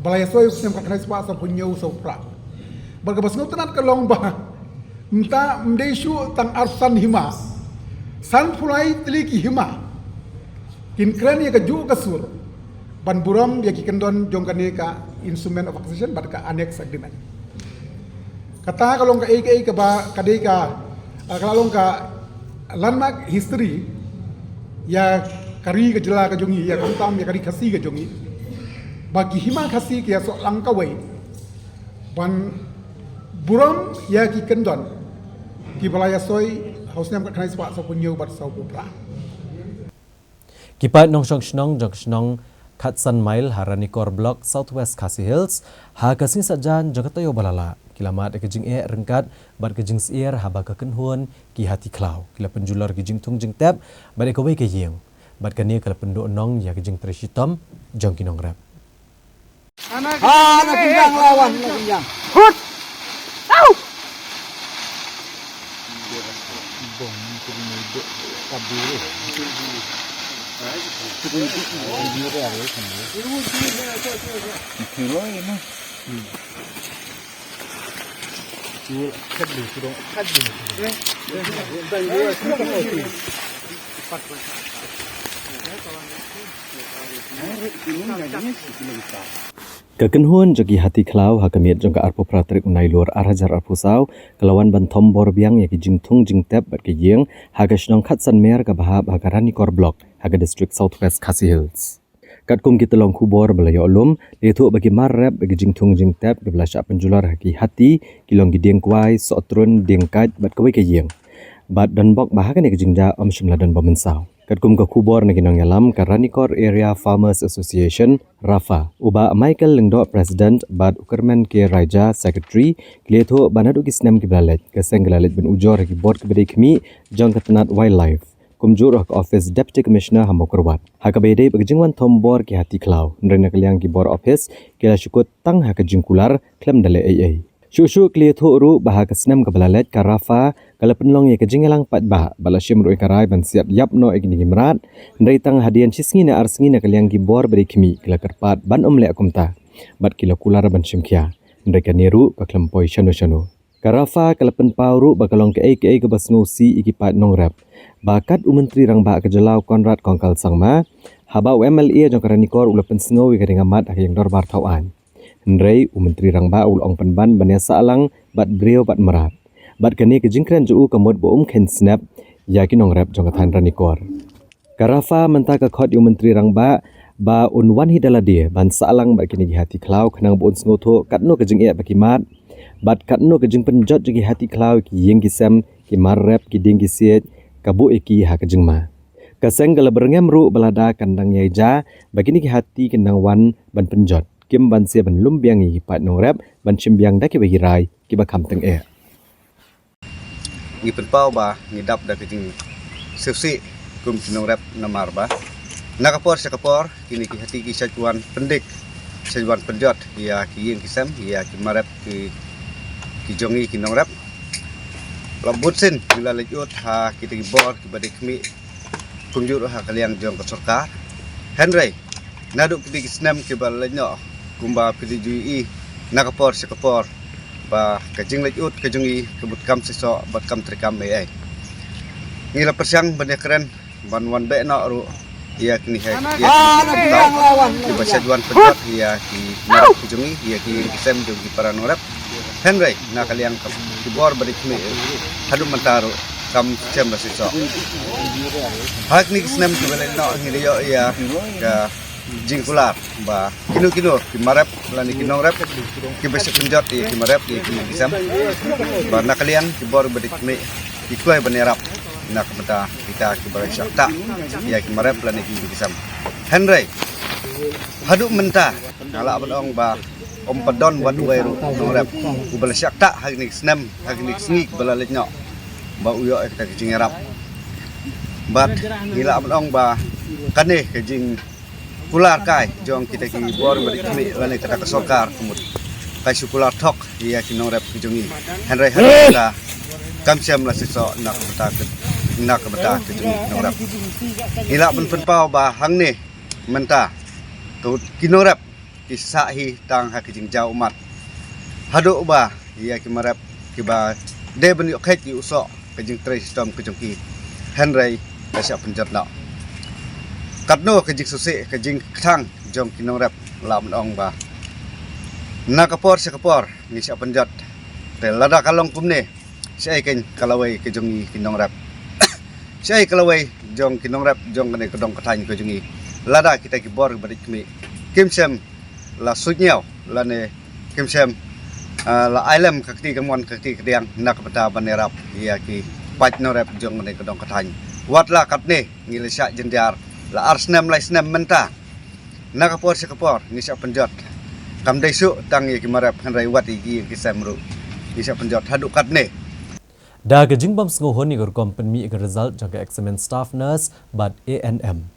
F: balai soy sem ka krais pa sa punyo so pra barga basno tanat ka long ba mta mdeishu tang arsan hima san fulai tli ki hima kin kran ya ka ju ka sur ban buram ya ki kendon jongkane ka instrument of acquisition bar ka annex agreement kata kalong ka ai ka ba kadai ka kalong ka landmark history ya kari ke jela ke jongi ya kantam ya kari khasi ke jongi bagi hima khasi ke so langkawai ban buram ya ki kendon ki balaya soy hausnya ka khnai swa so punyo bat so pupra
A: Kipat nong snong jong snong Khatsan Mile Haranikor Block Southwest Khasi Hills ha kasing sajan jagatayo balala kilamat ke jing rengkat bat ke jing sier haba ka kenhuan ki hati klau kila penjular ke jing tung jing tap bat ke wei ke yeng bat ka ni kala pendo nong ya ke jing treshitom jong kinong rap
F: anak kencang lawan anak kencang hut au bom itu muduk kabur
A: Kekenhuan jogi hati klau hakamiat jongka arpo pratrik unai luar arajar arpusau kelawan bantom bor biang yaki jingtung jingtep bat ke yeng haga snong Khatsan Mer ka bahab haga Ranikor Block haga district Southwest Khasi Hills. Kat kum kita long kubor belayo olum letu bagi marrap bagi jingtung jingtep ke belasyak penjular haki hati kilong gideng kuai sotrun dengkat bat kawai ke yeng. Bat dan bok bahagan ke jingja om shimladan bomensau. Kat kum ka kubor na ginong yalam ka Ranikor Area Farmers Association Rafa uba Michael Lengdo President bat Ukerman ke Raja Secretary kleto banadu kisnem ke belalet ke senggelalet ben ujor ki board ke bedai kemi jong ketenat wildlife kumjur ke office Deputy Commissioner Hamokorwat haka bedai begjingwan tombor ki hati klau nrena kaliang ki board office kila syukut tang haka jingkular klem dale AA Shushu kleto ru bahaka snem ke belalet ka Rafa kala penlong ye ke jingelang pat bah bala syim ru ikarai ban siap yap no egini gimrat ndai tang hadian cisngi na arsngi na kaliang ki bor beri kemi kila kerpat ban omle akumta bat kila kular ban syimkia ndai ka niru ka klempoi shano ka Rafa kala pen pauru bakalong ke ai ke basngosi iki pat nong rap bakat umentri rang ba ke jelau Konrad Kongkal Sangma haba MLA jong Ranikor ula pen sngowi ka ngamat ak yang dorbar tauan ndai umentri rang ba ul ong penban banesa alang bat breo bat merat bat kani ke jingkran ju kamot bo ken snap ya kinong rap jong kathan Ranikor Karafa menta ka khot yu menteri rang ba unwan hidala dia ban salang bat kini hati klau khnang bon sngoto katno ke jing e bakimat Bat katno kejeng penjot jegi hati klau ki yeng ki sem ki marrep ki ding ki siet kabu eki ha kejeng ma. Kaseng gala berengem ru belada kandang yaija bagini ki hati kendang wan ban penjot. Kim ban sia ban lumbiang i pat nong rep ban chimbiang da ki bagi rai ki bakam teng e.
L: Ngi penpau ba ngi dap da kejeng sefsi kum kinong rep namar ba. Nakapor sakapor kini ki hati ki sajuan pendik sajuan penjot ya ki yeng ki sem ya ki marep ki jongi ki nong rep lambut sin bila lejut ha kita ki bor ki badik mi kunjur ha kalian jong ke sorkar Henry naduk ki snem ki bal lenyo kumba pdi nakapor sakapor ba kajing lejut kajongi kebut kam seso bat kam trikam ai ngila persiang bane keren ban wan be no ru ia kini hai ia ki basajuan penjot ia ki marap kujongi ia ki sem jong ki para norep Henry na kaliang ki bor badik mi hadu mentaru kam sem basiso hak ni kisnem ki balen no ngi yo ia ka jingkular ba kinu ki marap lani ki norep ki basaj penjot ia ki marap ia ki sem ba na kaliang ki bor badik mi ki kuai banerap nak mata kita kibarai syakta ya kimarep plan iki bisam Henry hadu menta ala abang ba om pedon wat weru norep ubal syakta hagni snem hagni sngi bala letnyo ba uyo kita kejing erap bat gila abang ba kane kejing kular kai jong kita ki bor bari kami lane kata kesokar kumut kai sukular tok ya ki norep kejungi Henry hadu kamsiam la siso nak beta kejungi norep ila pen pau ba hang ni menta tu kinorep kisahi tang ha kejing jau umat hadu ba ya ki marep ki ba de ben yok ki uso kejing tre sistem kejungi Henry kasya penjat nak katno kejing susi kejing thang jong kinorep la ong ba nakapor sakapor ni sya penjat te lada kalong kumne syai ken kalawai kejungi kinong rap syai kalawai jong kinong rap jong kene kedong katany kejungi lada kita ki bor badik mi kimsem la sunyau la ne kimsem la ailem kakti kamon kakti kediang nak beta banerap ya ki pat no rap jong kene kedong katany wat la katne ngile sya jendiar la arsnem la snem menta nakapor sakapor ni sya penjot kam desu tang ya ki marap Henry wat iki kisamru ni sya penjot haduk katne
A: Da gejing bam sengohon ni gerkom penmi ke result jaga examen staff nurse bat ANM.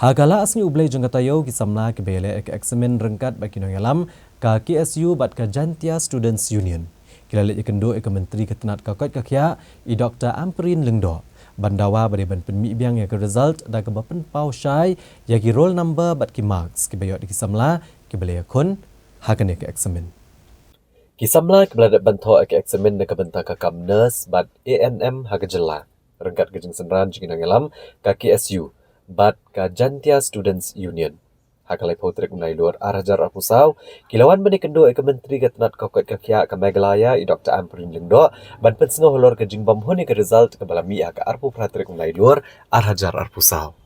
A: Hagala asni ublai jangka tayo ki samna ke bele ke examen rengkat bagi nongalam ka KSU bat ka Jantia Students Union. Kilale ikendo ke menteri ketenat kakot kakya i Dr. Amperin Lengdo. Bandawa bade ban penmi biang ya ke result da ke bapen pau syai ya ki roll number bat ki marks ki bayot ki samla ki bele kon hagane ke examen. Kisamla kebeladat bantu ke eksamen na kabenta ka kam nurse bat ANM hagajela rengkat gejeng senran jing nangelam ka KSU bat ka Jantia Students Union hakalai potrek unai luar arajar apusau kilawan bani kendo ke menteri ketenat kokot kakya ka Meghalaya i Dr. Amperin Lengdo ban pensengo holor gejeng bam honi ke result ke balami ka arpu pratrek unai luar arajar apusau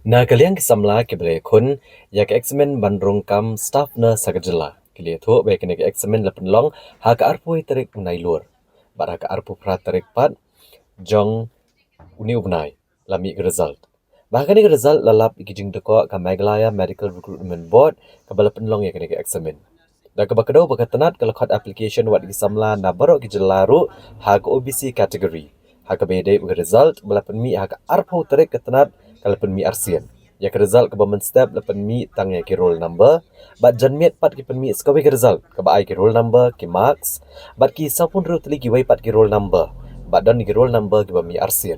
A: na kaliang kisamla ke bele kun ya ke eksamen bandrong kam staff nurse hagajela kili tu baik kena ke eksamen lepen long ha ka arpu tarik unai lur bar ha ka arpu pra tarik pat jong uni ubnai lami ke result bahkan ni result lalap ikijing deko ka Meghalaya Medical Recruitment Board ka balapen long ya kena ke eksamen da ka bakado bakatanat ka lakot application wat isamla na barok ki jelaru ha ka OBC category ha ka bede ke result balapen mi ha ka arpu tarik ketanat ka lepen mi arsian ya ke result ke bamen step lepen mi tang ya ki roll number bat janmiat pat ki penmi skawi ke result ke ba ai ki roll number ki marks bat ki sapun ru tli ki wai pat ki roll number bat don ki roll number ki ba mi arsian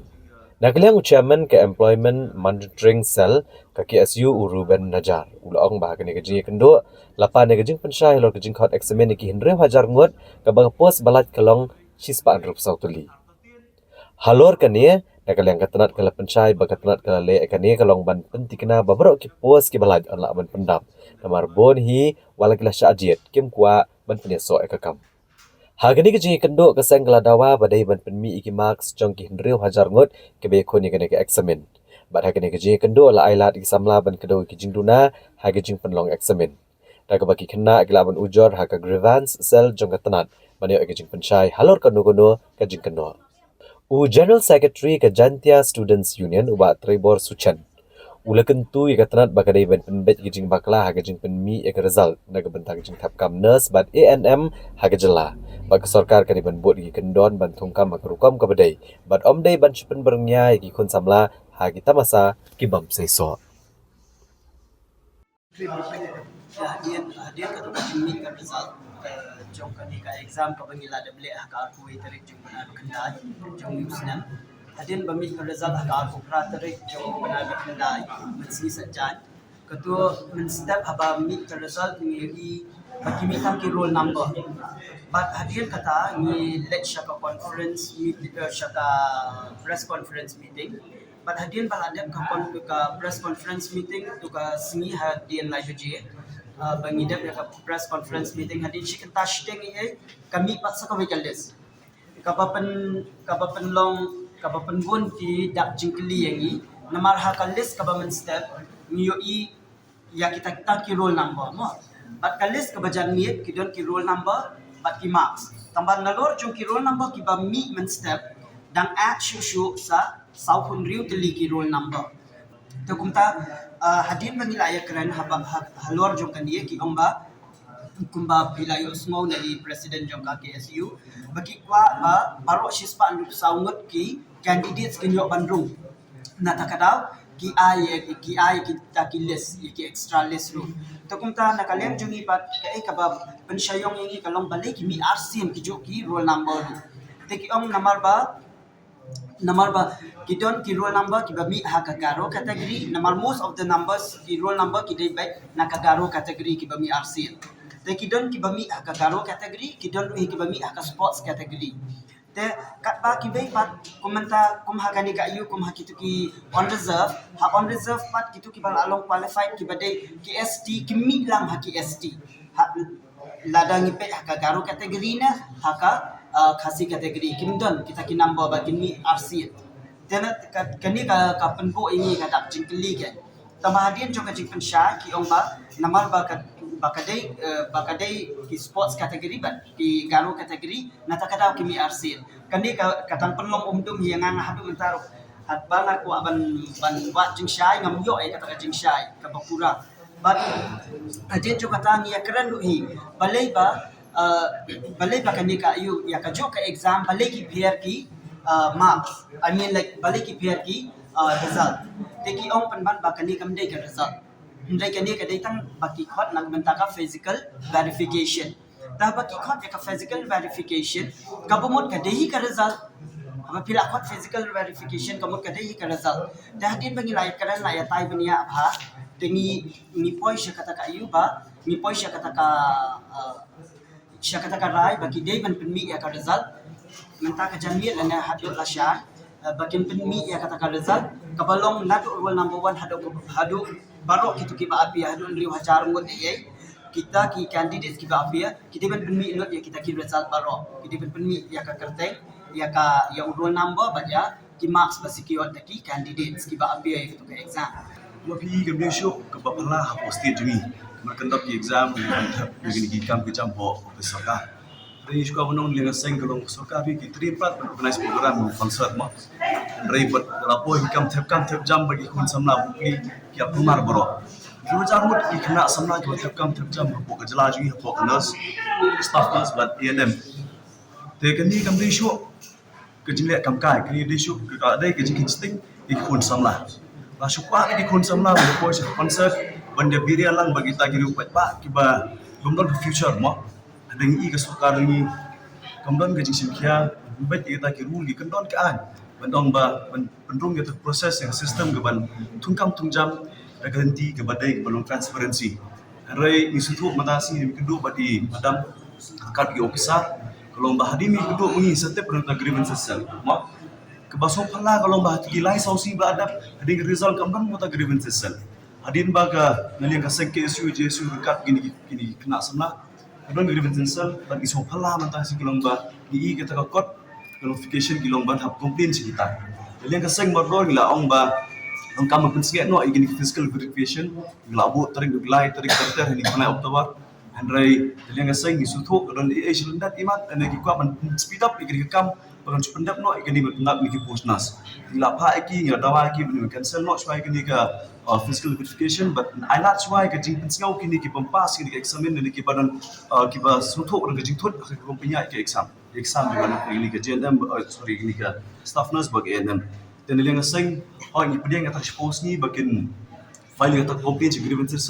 A: na kaliang chairman ke employment monitoring cell ka KSU Ruben Najar ulong ba ke ji kendo lapa ne gejing pensyai lo gejing khot examen ki Henry Hajar ngot ka ba pos balat kelong sispa andrup sautuli halor kania da kaliang katanat kala pensyai bakatanat kala le ekani kalong ban pentikna babarok ki pos ki balaj on la ban pendam namar bon hi wala kila syajiet kim kwa ban peneso ekakam hagani ke jingi kendo ke seng kala dawa badai ban penmi iki marks jong ki Henry Hajar ngot ke be khoni ke eksamen bat hagani ke jingi kendo la ailat ki samla ban kedo ki jingduna hage jing penlong eksamen da ke baki kena kila ban ujor ha ka grievance cell jong katanat Manyo kajing pensyai halor kanu-kanu kajing kano. General Secretary ke Jantia Students Union uba Trevor Suchan. Ula kentu ya katanat bakadai ban penbet kajing bakla kajing penmi ya result naga bentang kajing tapkam nurse bat ANM hagajela. Bag sarkar kadi ban bot gi kendon ban tungkam makrukam kabadai. Bat omdai ban chupen berngnya gi kun samla hagi tamasa kibam seiso.
G: dia kata jumni ka result jong ka ni ka exam ka bangila dable ka aku tarik jong bana kendai jong usnan hadin bami ka result ka aku pra tarik jong bana kendai mensi sajan ketua menstep haba mi ka result ni bagi mi tam ki roll number but hadin kata ni lecture ka conference meet shaka press conference meeting but hadin baladap ka press conference meeting tu ka singi hadin live je bangidap ya ka press conference meeting hadin shi kanta shting kami pat sa kawai kaldes kapapan long kapapan gun ki dak jingkli yangi namar ha kaldes kabaman step niyo ya kita ki roll number mo bat kaldes kabajan niat ki don ki roll number bat ki marks tambah nalor jung ki roll number ki ba mi men step dang at shu sa saupun riu teli ki roll number to kumta hadin bangila ya keren halor jong kan dia ki omba kumba pilayo smau dari presiden jong ka KSU bagi kwa ba baro shispa andu saungut ki candidates kinyo Bandung na takadaw ki ay kita ki list ki extra list ro to kumta nakalem jong ipat kay kabab pensyayong yang kalong balik ki mi RCM ki jo ki roll number te ki ong namar ba kidon ki roll number ki ba mi ha kagaro category namar most of the numbers ki roll number ki dai back na kagaro category ki ba mi RCM te kidon ki ba mi ha kagaro category kidon ki ba mi ha ka sports category te kat ba ki bai pat kumanta kum ha kani ka yu kum ha kitu ki on reserve pat kitu ki bal along qualified ki ba dai ki ST ki mi lang ha ki ST ha ladang ipe ha kagaro category na ha ka khasi kategori kimdon kita ki number ba kini RC tena kani ka penbo ini ka dak jingkli ke tamahadian jo ka jingpen sha ki ong ba namar ba bakadai ki sports kategori ba ki garo kategori na takadaw ki mi RC kani ka katang penlong umdum hiangan hadu mentaro hat bana ko ban wa jingshai ngam yo ai kata jingshai ka bakura but adin jo kata ni akran hi balai ba kani ka ayu ya ka jo ka exam balai ki pair ki marks I mean like balai ki pair ki result te ki ong pan ba kani kam dei ka result ndai kani ka dei tang baki khot nang benta ka physical verification ta baki khot ya ka physical verification ka bumot ka dei ka result apa pila khot physical verification kamot ka dei ka result dah din bangi lai karan lai tai bania bha tengi ni poi sha kata ka ayu ba ni poi sha kata ka rai bagi day ban penmi ya ka result menta ka janmi lana hadu la sha bakin penmi ya kata ka result kabalong nadu roll number 1 hadu baro kitu ki ba api hadu ndri hajar ngot ye kita ki candidates ki ba api kita ban penmi not ya kita ki result baro kita ban penmi ya ka kerteng ya ka ya roll number baja ki marks ba secure ki candidates ki ba api ya kitu ka exam
M: wapi gamde show ka bapala posti jumi makandap ki exam begini ki kam ki jambo besaka dari isko abonong lenga sengalong soka bi ki triprat organize program concert ma rai but lapo kam thep jam bagi kun samna bukli ki apumar bro Juru jarmut ki kena samna ki thep jam ko ka jala ji ko nurse staff nurse but ANM te kani gamde show ke jingle kam kai kani de show ka dai ke jikin sting ki kun samla la shukwa ki kun samla ko concert banda biria lang bagi tagi rupat ba kiba gumdon ke future mo adang i ka sukar ni gumdon ke jing kia bet i tagi rule gi kendon ke an bandong ba pendrung ke proses yang sistem ke ban tungkam tungjam ganti ke badai ke balong transparency rai ni sutu matasi ni kedu badi madam kad gi officer kalau bah hadimi kedu uni setiap penonton grievances sel mo ke basong pala kalau bah gilai sausi ba adap hading result kamdan mota grievances sel Adin baga naliang kaseng KSU JSU dekat gini kena semla. Adon grievances dan iso pala mantah si kilomba ni kita ka kot notification kilomba hab complain si kita. Naliang kaseng bardor gila ong ba ong kam pun sget no gini physical verification gila bu tarik gilai tarik terter ni kana Oktober Andai yang ngasai ni suatu dan selendat imat dan lagi kuat speed up ikut kam bahkan sependap no ikut ni bertengah ni posnas. Ila apa iki ngira dawa iki ni cancel no supaya kini ke physical verification but I not supaya ke jing pensau kini ke pempas kini ke examine dan ke badan kiba suatu orang ke jing thut ke kompunya ke exam di mana ini ke JNM sorry ini ke staff nurse bagi NM dan yang ngasai ini pedang yang terexpose ni bagian file yang terkomplain grievances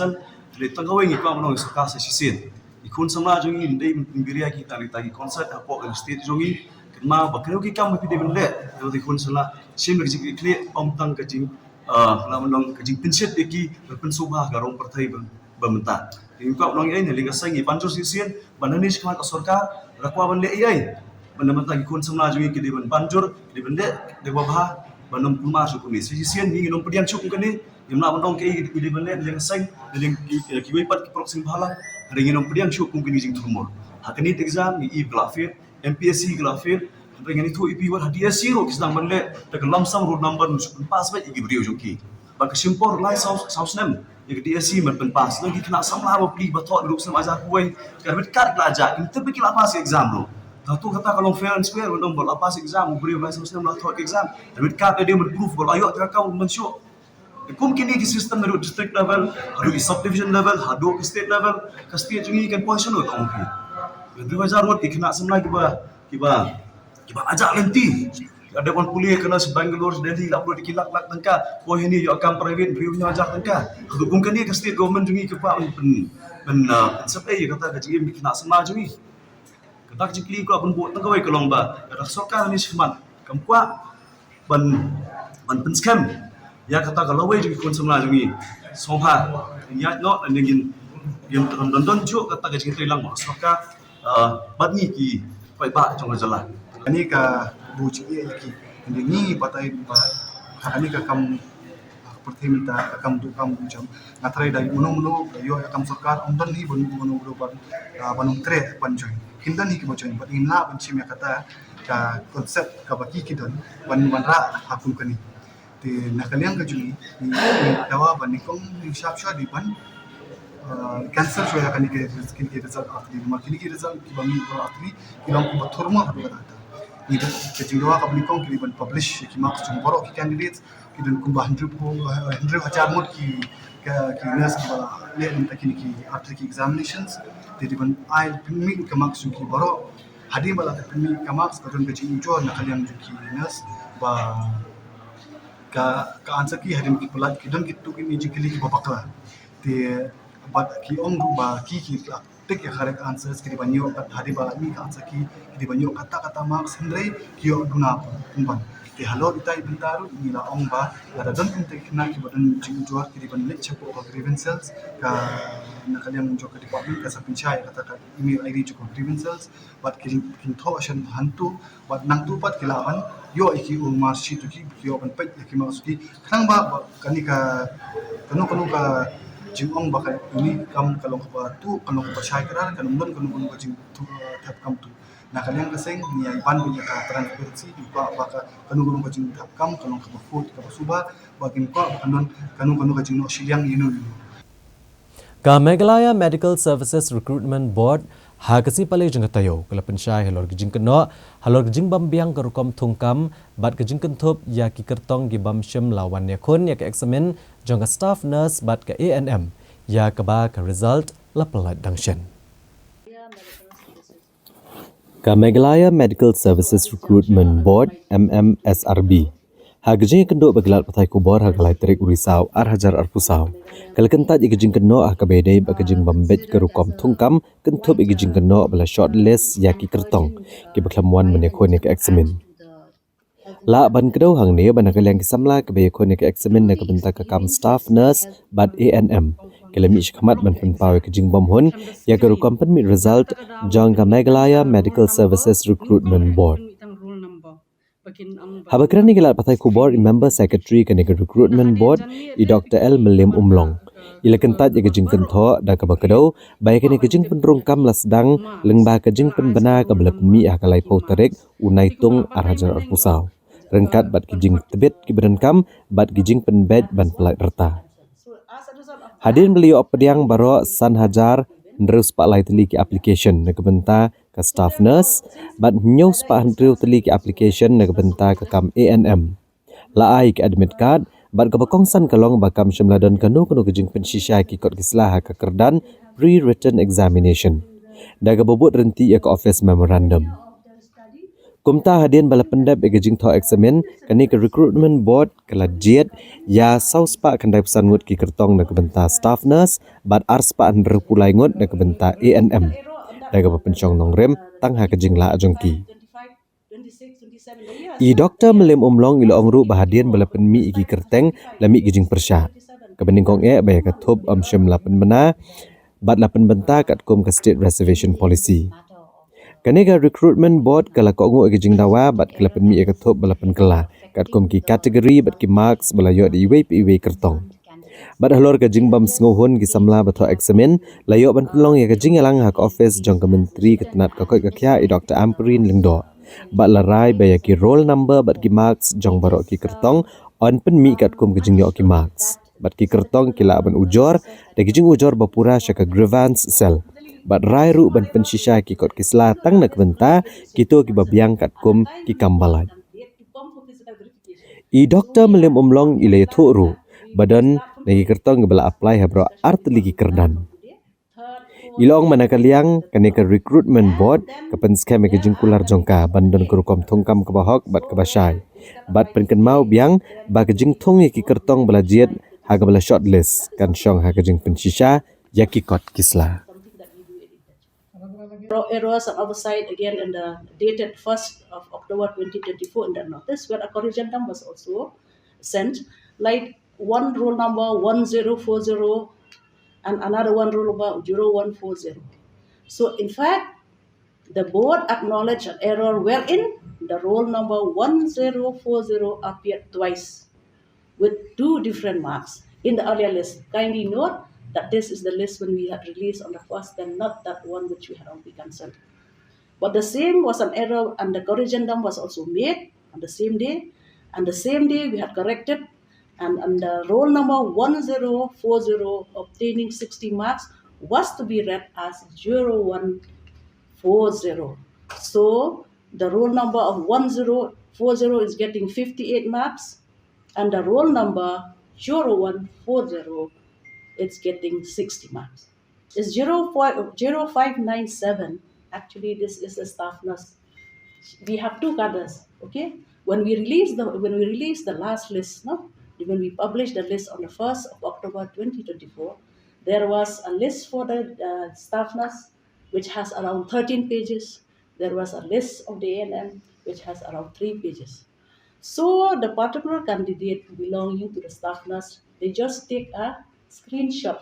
M: le tanggawe ngi kwa mano so ka sa sisin ikun samla jongi ndai mbiria kita ni tagi concert apo ke state jongi ma bakro ki kam pi de benle do di kun sala sim le ji kle om tang ka jing la manong ka jing pinset de ki pensubah ka rong partai bamenta in kwa nong ai ne linga sangi panjo sisin banani shkma ka sarkar rakwa banle ai banamata ki kun samla jongi ki de ban panjur de benle de babha banom kuma su kuni sisin ni nom pedian chuk kani yamna bandong ke di di benle yang sang yang kiwi pat proxim bhala ringin nom pediang syuk kung kini jing thumor hakani exam ni i glafir MPSC glafir ringin itu ipi war hadiah siro kisang benle tak lamsam road number nusuk pas ba igi brio joki bak simpor lai saus nem igi DSC mer pen pas lagi kena samla ba pli ba thot grup sam aja kuai karbet kar belajar ini tapi kila pas exam lo Tahu kata kalau fair and square belum bola pas exam brio lai saus nem la thot exam karbet kar dia berproof bola ayo tak kau mensyuk mungkin ini sistem dari district level, dari subdivision level, hado ke state level, ke state jungi kan position itu mungkin. Jadi wajar buat ikhna semula kiba ajak nanti. Ada pun kuliah kena Bangalore, Delhi, lapor dikilak tangka. Oh ini yo akan private, beliau ajak tangka. Mungkin ini ke state government jungi ke pak sampai kata kaji ikhna semula jungi. Kata kaji kli ko pun buat tangka wai kelomba. Kata sokar ni seman, kampa ban scam. Ya kata kalau wei juga kon semula jungi soha ya no ningin yang terondon juk kata ke cerita hilang maka badni ki pai ba trong jalan
E: ani ka bu chi ki ni patai ba ani ka kam pertimita kam tu kam jam ngatrai dai muno yo kam sarkar ondan ni muno banung tre panjoy hindan ni ki bojoy but inla panchim ya kata ka konsep ka baki ki don ra hakun kani te nakaliang ka juni ni dawa ban ni kong ni shap sha di ban cancer so ya kan ke skin ke result after ni makini ke result ki bangi ko after ki long ko thorma hadu ta ni da ke jingwa ka ni kong ki ban publish ki marks chung boro ki candidates ki dan kumba 100 mod ki nas ki ba le ni ta ki after ki examinations te di ban I mi ka marks ki boro hadi bala ka mi ka marks ka don ke jingjo nakaliang ki nas ba ka answer ki hadim ki pelat ki don ki tu ki ni jikili ki babakla te bat ki ong ba ki la tek ya correct answers ki banyo kat hadi ba ni ka answer ki banyo kata marks hendrai ki yo guna kumban te halo itai bintaru ni la ong ba la don inte kna ki badan jingjo ki ban le chapo ka grievances ka nakaliam jo ka department ka sapinchai kata ka email id jo grievances bat ki tho ashan hantu bat nang tu pat kilawan yo iki umar shi tu ki yo ban pet ki masuki khang ba kani ka kanu ka jingong ba ka ini kam kalong ka tu kalong ka shai kran kan mun kanu ka jing tu tap kam tu nakaliang ka seng ni ai ban bi ka transparency di ba ka kanu ka jing tap kam kalong ka food ka suba bagin ko kanu ka jing no shiliang yinu
A: Ka Meghalaya Medical Services Recruitment Board Hakasi pale jeng tayo kala pensyai halor gijing keno halor gijing bambiang kerukom tungkam bat gijing kentup ya ki kertong gi bamsyem lawan ya kun ya ke examen jong staff nurse bat ke ANM ya ke ba ke result la pelat dangshen Ka Meghalaya Medical Services Recruitment Board MMSRB Hagajing kendo baglat patai kubor hagalai terik urisau arhajar arpusau. Kalkentat igajing keno akabedai bagajing bambet kerukom tungkam kentup igajing keno bala shortlist yaki kertong ki baklamuan menekon ke eksamen. La ban kedau hang ne ban kaliang kisamla ke bekon ke eksamen ne kebentak kam staff nurse bat ANM. Kelami shkamat ban penpawe kejing bomhon ya kerukom penmit result jang Ka Meghalaya Medical Services Recruitment Board. Habakran ni gelat patai kubor member secretary ke recruitment board i Dr. L. Melim Umlong. Ila kentat ya kejing kentho da ka bakadau baik ni kejing penrungkam lasdang lengba kejing penbena ka bela penmi akalai pau tarik unai tung arhajar arpusau. Rengkat bat kejing tebet ki berenkam bat kejing penbed ban pelai reta. Hadirin beliau pediang baro San Hajar Ndrew spa lai teli ki application na kebenta ke staff nurse, but nyo spa Ndrew teli ki application na kebenta ke kam ANM. La ai ki admit card, but kebakongsan kalong bakam syamladan kanu kejing pensisya ki kot kislah ke kerdan pre-written examination. Da kebobot renti ya ke office memorandum. Kumta hadian bala pendap egajing tho examen kani ke recruitment board kala jet ya sauspa kandai pesan ngut ki kertong na kebenta staff nurse bat arspa andre pulai ngut na kebenta ANM daga pencong nongrem tang ha kejing la ajongki I doktor melem umlong ilo ongru bahadian bala penmi iki kerteng lami gejing persya kebening kong baya katop syem lapen bena bat lapen benta kat kum ke state reservation policy. Kanega recruitment board kala ko ngu aging dawa bat kala penmi ekatop balapan kala kat kom ki kategori bat ki marks balayo di iwe kertong. Bat halor ka jingbam sngohon ki samla batho examen layo ban pelong ya ka jingalang hak office jong ka menteri ketenat ka koi ka kya I Dr. Amperin Lingdo. Bat larai baya ki roll number bat ki marks jong barok ki kertong on penmi kat kom ka jingyo ki marks. Bat ki kertong kila ban ujor da ki jing ujor bapura syaka grievance cell. Bat rai ru ban pensisya ki kot kisla tang nak benta kito ki babiang kat kum ki kambalai. I doktor melem umlong ilay ru badan nagi kertong bala apply habro art ligi kerdan. Ilong manakaliang kaneka recruitment board kapan scam ke jingkular jongka bandon kerukom tongkam kebahok bat kebasai. Bat penken mau biang ba kejing thong ki kertong bala jiet haga bala shortlist kan syong haga jing pensisya yaki kot kisla.
N: Errors and oversight again in the dated 1st of October 2024 in that notice where a corrigendum was also sent, like one roll number 1040 and another one roll number 0140. So in fact, the board acknowledged an error wherein the roll number 1040 appeared twice with 2 different marks in the earlier list. Kindly note that this is the list when we had released on the 1st and not that one which we had already cancelled. But the same was an error and the corrigendum was also made on the same day. And the same day we had corrected and the roll number 1040 obtaining 60 marks was to be read as 0140. So the roll number of 1040 is getting 58 marks and the roll number 0140 it's getting 60 marks. It's 0597. Actually, this is the staff nurse. We have 2 cadres, okay? When we release the last list, no? When we published the list on the 1st of October 2024, there was a list for the staff nurse, which has around 13 pages. There was a list of the ANM, which has around 3 pages. So the particular candidate belonging to the staff nurse, they just take a screenshot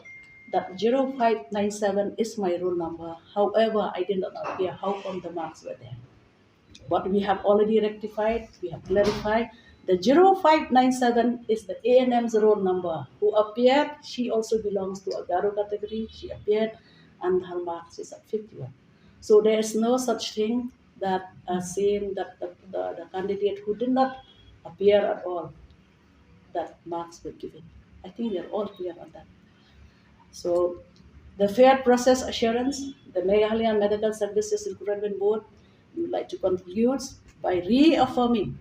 N: that 0597 is my roll number. However, I did not appear. How come the marks were there? What we have already rectified, we have clarified. The 0597 is the ANM's roll number. Who appeared, she also belongs to a Garo category. She appeared and her marks is at 51. So there is no such thing that saying that the candidate who did not appear at all, that marks were given. I think we are all clear on that. So the fair process assurance, the Meghalaya Medical Services Recruitment Board would like to conclude by reaffirming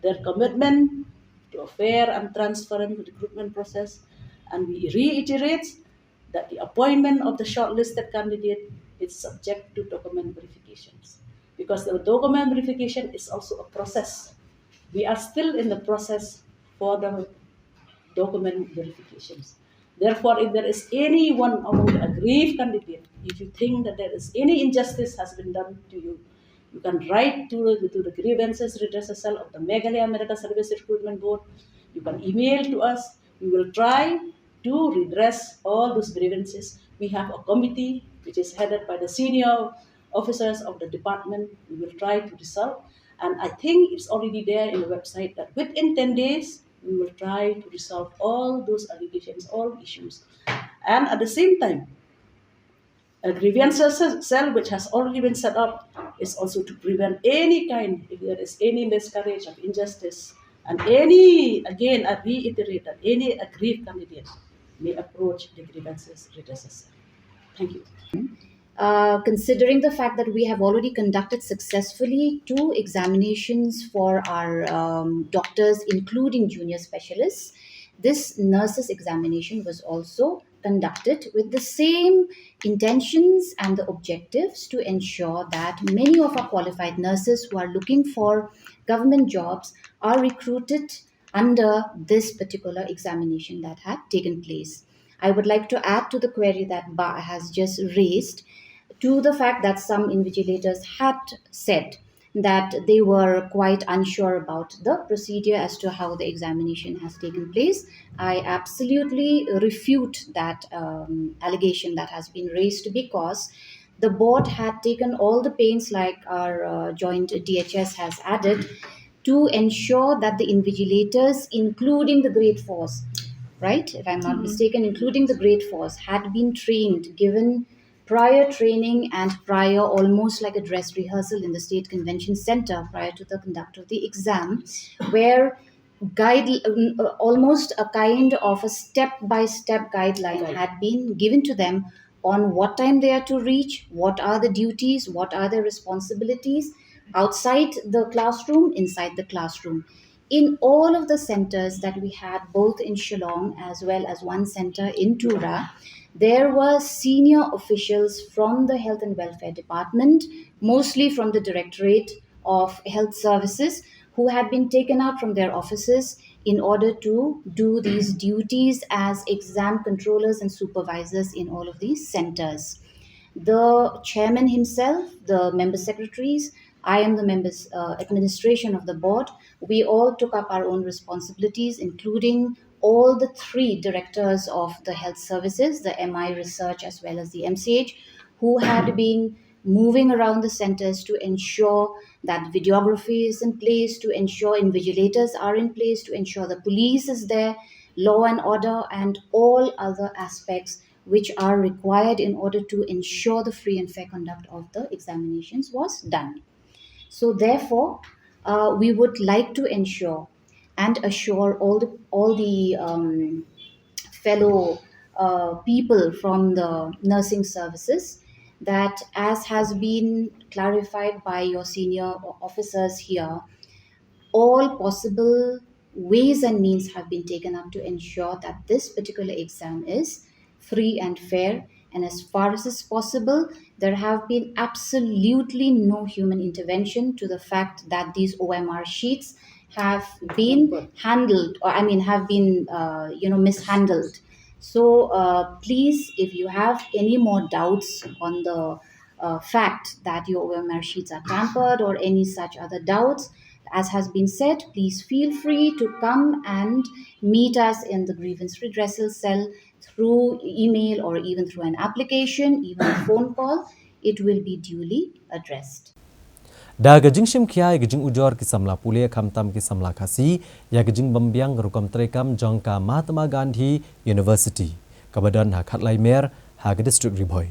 N: their commitment to a fair and transparent recruitment process, and we reiterate that the appointment of the shortlisted candidate is subject to document verifications, because the document verification is also a process. We are still in the process for the document verifications. Therefore, if there is anyone among the aggrieved candidate, if you think that there is any injustice has been done to you, you can write to the grievances redressal cell of the Meghalaya Medical Services Recruitment Board. You can email to us. We will try to redress all those grievances. We have a committee which is headed by the senior officers of the department. We will try to resolve. And I think it's already there in the website that within 10 days, we will try to resolve all those allegations, all issues. And at the same time, a grievance cell which has already been set up is also to prevent any kind, if there is any miscarriage of injustice, and any, again, I reiterate that any aggrieved candidate may approach the grievances redressal cell. Thank you.
O: Considering the fact that we have already conducted successfully 2 examinations for our doctors, including junior specialists, this nurses examination was also conducted with the same intentions and the objectives to ensure that many of our qualified nurses who are looking for government jobs are recruited under this particular examination that had taken place. I would like to add to the query that Ba has just raised, to the fact that some invigilators had said that they were quite unsure about the procedure as to how the examination has taken place. I absolutely refute that allegation that has been raised, because the board had taken all the pains, like our joint DHS has added, to ensure that the invigilators, including the grade 4s, right, if I'm not mistaken, including the grade 4s, had been trained, given prior training and prior, almost like a dress rehearsal in the State Convention Center prior to the conduct of the exam, where almost a kind of a step-by-step guideline had been given to them on what time they are to reach, what are the duties, what are their responsibilities outside the classroom, inside the classroom. In all of the centers that we had, both in Shillong as well as one center in Tura, there were senior officials from the Health and Welfare Department, mostly from the Directorate of Health Services, who had been taken out from their offices in order to do these duties as exam controllers and supervisors in all of these centers. The chairman himself, the member secretaries, I am the members administration of the board. We all took up our own responsibilities, including all the 3 directors of the health services, the MI research as well as the MCH, who had been moving around the centers to ensure that videography is in place, to ensure invigilators are in place, to ensure the police is there, law and order, and all other aspects which are required in order to ensure the free and fair conduct of the examinations was done. So therefore, we would like to ensure and assure all the fellow people from the nursing services that, as has been clarified by your senior officers here, all possible ways and means have been taken up to ensure that this particular exam is free and fair. And as far as is possible, there have been absolutely no human intervention to the fact that these OMR sheets have been handled, or have been mishandled. So please, if you have any more doubts on the fact that your OMR sheets are tampered or any such other doubts, as has been said, please feel free to come and meet us in the grievance redressal cell through email or even through an application, even a phone call. It will be duly addressed.
A: Da gajing shim kia gajing ujor ki samla pule khamtam ki samla khasi ya gajing bambiang rukam trekam jongka Mahatma Gandhi University kabadan ha khatlai mer ha district riboy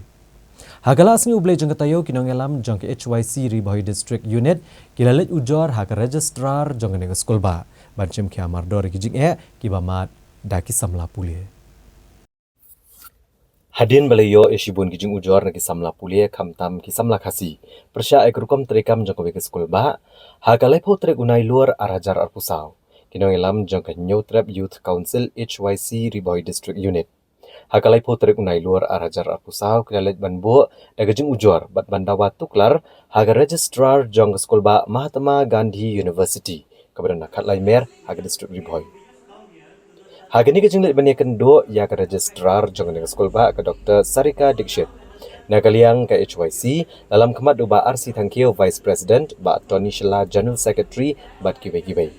A: hagala asni uble jong tayo kinongelam jong HYC riboy district unit kilalet ujor ha registrar jong ne school ba banchim kia mardor gijing ki bamat da ki samla pule Hadin balayo ishibun gijing ujor na kisamla pulia kamtam kisamla khasi persya ekrukom trekam jangko ke skul ba hagalai po trek unai luar arajar arpusau kinongelam jangka New Trap Youth Council HYC Riboy District Unit hagalai po trek unai luar arajar arpusau kilalet banbo da gijing ujor bat bandawa tuklar haga registrar jong skul ba Mahatma Gandhi University kabadan khatlai mer haga district Riboy Hagani ke jinglet banyakan do ya ke registrar jong ne skul ba ke Dr. Sarika Dikshit. Nagaliang ke HYC dalam kemat do ba RC Thankio Vice President ba Tony Shela General Secretary bat kibai.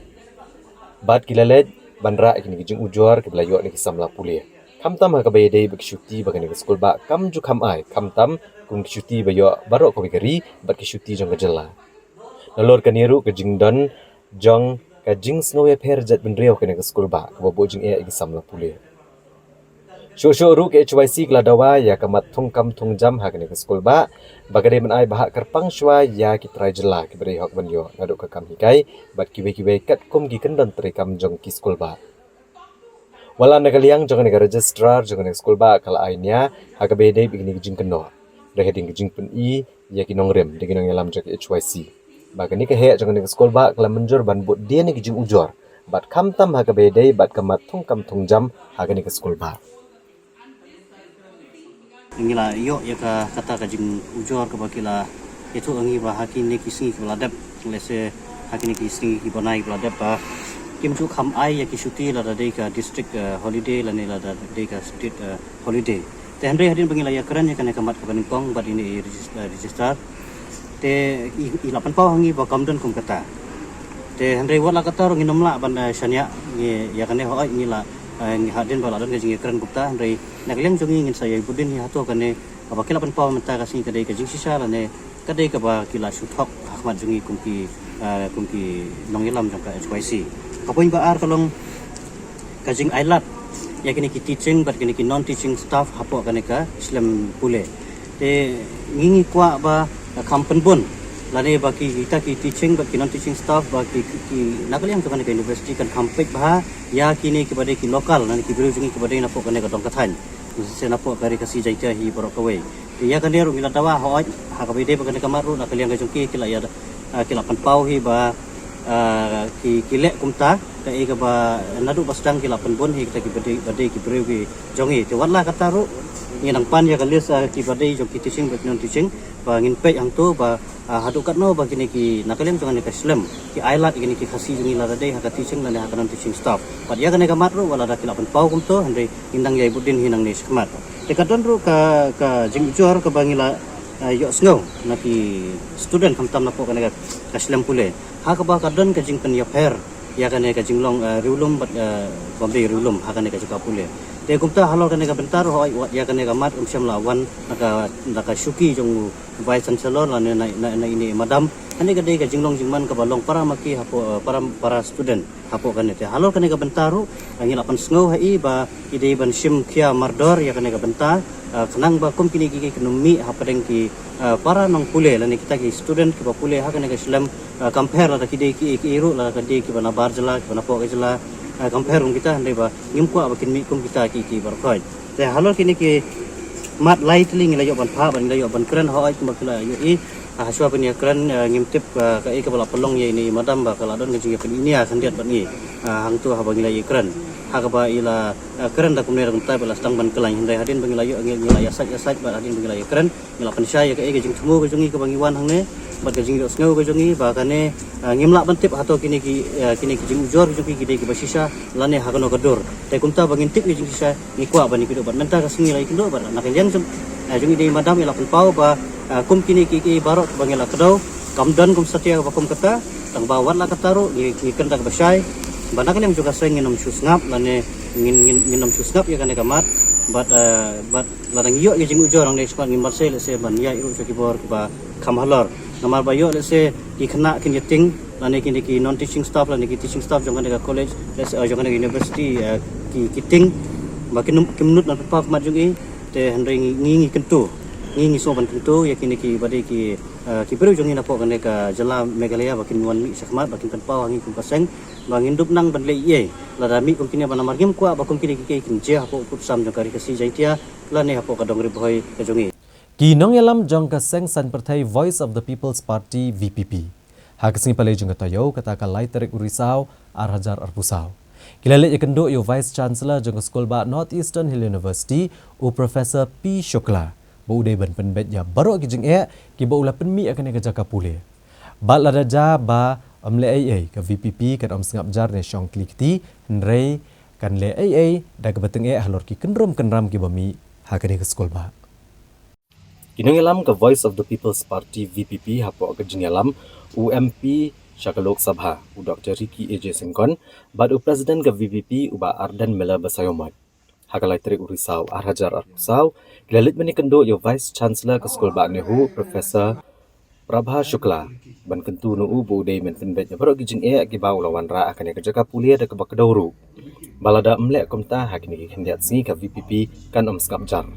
A: Bat kilalet bandra ikini ke jing ujor ke belayo ne kisamla pulia. Kamtam ha ke bayade bekshuti bagani ke skul ba kam ju kam ai kamtam kum kishuti bayo barok ko bigari bat kishuti jong ke jela. Nalor ke niru ke jingdon jong kajing snowe per jat benriau kena ke skul ba ke bobo jing igi samla pule sho ru ke HYC gladawa ya kamat thungkam thungjam ha kena ke skul ba bagade menai bahak kerpang shwa ya ki trai jela ke beri hok banyo ngaduk ke kam hikai bat kiwe kat kum gi kendon trekam jong ki skul ba Wala nakaliang jangan negara registrar jangan sekolah ba kala ainya haga bede begini gijing keno. Reheting gijing pen I ya kinong rem dengan ngelam jak HYC. Baga ni kehe jangan sekolah ba kala menjur ban bot dia ni gijing ujor. Bat kam tam haga bede bat kamat tung kam tung jam haga ni sekolah ba.
G: Ingila yo ya kata kajing ujor ke bakila itu angi ba hakin ni kising ke ladap lese hakin ni kising ki bonai ke ladap ba kim chu kham ai ya ki shuti la dei ka district holiday la ne la dei ka state holiday te handre hadin bangila ya kran ya kana kamat ka baningkong bat ini register te i lapan pau hangi ba kamdon kum kata te handre wala kata ro nginom la ban shania ya kana ho ai ngila ni hadin bala don gajing kran gupta handre nakliang jongi ngin saya budin hi hato kane apa kila pan pau menta kasing kadai ka jing sisa la ne kadai ka ba kila suthok ahmad jongi kumki nongilam jong ka HYC kapoin ba ar kalong kajing ailat ya kini ki teaching but kini ki non teaching staff hapo kane ka Islam pule te ngingi kwa ba kampen bun lane ba ki kita ki teaching but ki non teaching staff ba ki nakaliang ka kane ka university kan kampek ba ya kini ki bade ki lokal nan ki biru jungi ki bade na po kane ka dong kathan se na po kari ka si jaita hi borok kawe ya kan dia ru ngila tawa hoaj ha ka bede ba kane ka maru nakaliang ka jungki kila ya kila pan pau hi ba ki lek kumta ka e ka ba nadu basdang ki lapan bon hi kita ki bade ki breu ki jongi te wala kata ru nginang pan ya kalis ki bade jong ki teaching but non teaching ba ngin pe ang to ba hadu katno ba kini ki nakalem jangan ka Islam ki ailat kini ki khasi jongi la dade ha ka teaching la ha ka non teaching staff ba ya ka ne ka matru wala da ki lapan pau kum to hande indang yai budin hinang ni skmat te kadon ru ka jing jor ka bangila yo snow na ki student kamtam na po ka Islam pule ha ka ba kadon ka jing pen ya per ya ka ne ka jing long riulum bat bombe riulum ha ka ne ka juga pule te kumta halor ka ne ka bentar ho ya ka ne ka mat syam lawan naka syuki jong vice chancellor la ne na ini madam ani ka dei ka jing long jingman ka balong para maki hapo para student hapo ka ne te halor ka ne ka bentaru angil apan snow hai ba idei ban sim kia mardor ya ka ne ka bentar kenang ba kum kini ki ekonomi hapadeng ki para nong pule la kita ki student ki pule ha kana Islam compare la ki de ki iru la ka de ki bana barjala ki bana po jala compare ung kita ndai ba ngim ko abakin mi kum kita ki barkoi te halor kini ki mat lightly ngila yo ban pha ban ngila yo ban kran ho ai kum kila yo i haswa ban ya kran ngim tip ka e ka bala pelong ye ni madam ba kala don ngi pen ini sandiat ban ni hang tu ha ba ngila ye kran hakaba ila keren da kumne ram tai bala stang ban kelai hindai hadin bangila yo ngila ya saj ba hadin bangila ya keren ngila pan syai ka ege jing thumu ka jungi ka bangiwan hangne bat ka jing sneu ka jungi ba kane ngimla ban tip hato kini ki jing ujor jungi ki de ki basisa lane hakano kador te kumta bangin tip jing sisa ngikwa bani kido ban menta ka singi lai kido ba nakaliang jungi de madam ila pan pau ba kum kini ki barok bangila kadau kamdan kum satya ba kum kata tang bawat la kataru ngi kenda ka basai Banakan yang juga sering nginom susngap lane nginom susngap ya kan kamat but ladang yo jing ujo orang dek sekolah ngimbar se lese ban ya iru soki bor ba kamhalor ngamar ba yo lese ki kena kin yeting lane kin ki non teaching staff lane ki teaching staff jangan dekat college lese jangan dekat university ki kiting ba kinut na pa mat jungi te handai ngi kentu ngi so ban kentu ya kin ki bade ki beru jongi na po kan ka jala Meghalaya bakin wan mi sakmat bakin kan pau hangi kum paseng bangin dup nang ban le ye la dami kum kini ban margim kwa ba kum kini ki kinje hapo putsam jong kari kasi jaitia la ne hapo ka dongri boy ka jongi
A: Kinong yalam jong ka seng san partai Voice of the People's Party VPP ha kasing pale jong tayo kata ka lai tarik urisau arhajar arpusau kilale ikendo yo Vice Chancellor jong School ba Northeastern Hill University u Professor P Shukla bu de ban penbet ya baru kijing ki ba ula penmi akan ka jaka pule ba la raja ba amle ai ka VPP kan sengap jar ne syong klikti nrei kan le ai da ka beteng halor ki kenram ki bami ha ka school ba kinong yalam ka Voice of the People's Party VPP hapo ka jingalam UMP Syaka Lok Sabha u Dr. Ricky AJ Sengkon bad u President ka VPP u ba Ardan Mela Basayomat hakalai teri urisau arhajar arpusau gilalit menikendo yo Vice Chancellor ka School ba nehu Professor Prabha Shukla ban kentu no ubu dei men penbet baro gijing ki bau lawan ra akan ka jaka pulia da ka bakdauru balada mlek komta hakini ki hendiat singi ka VPP kan skap jar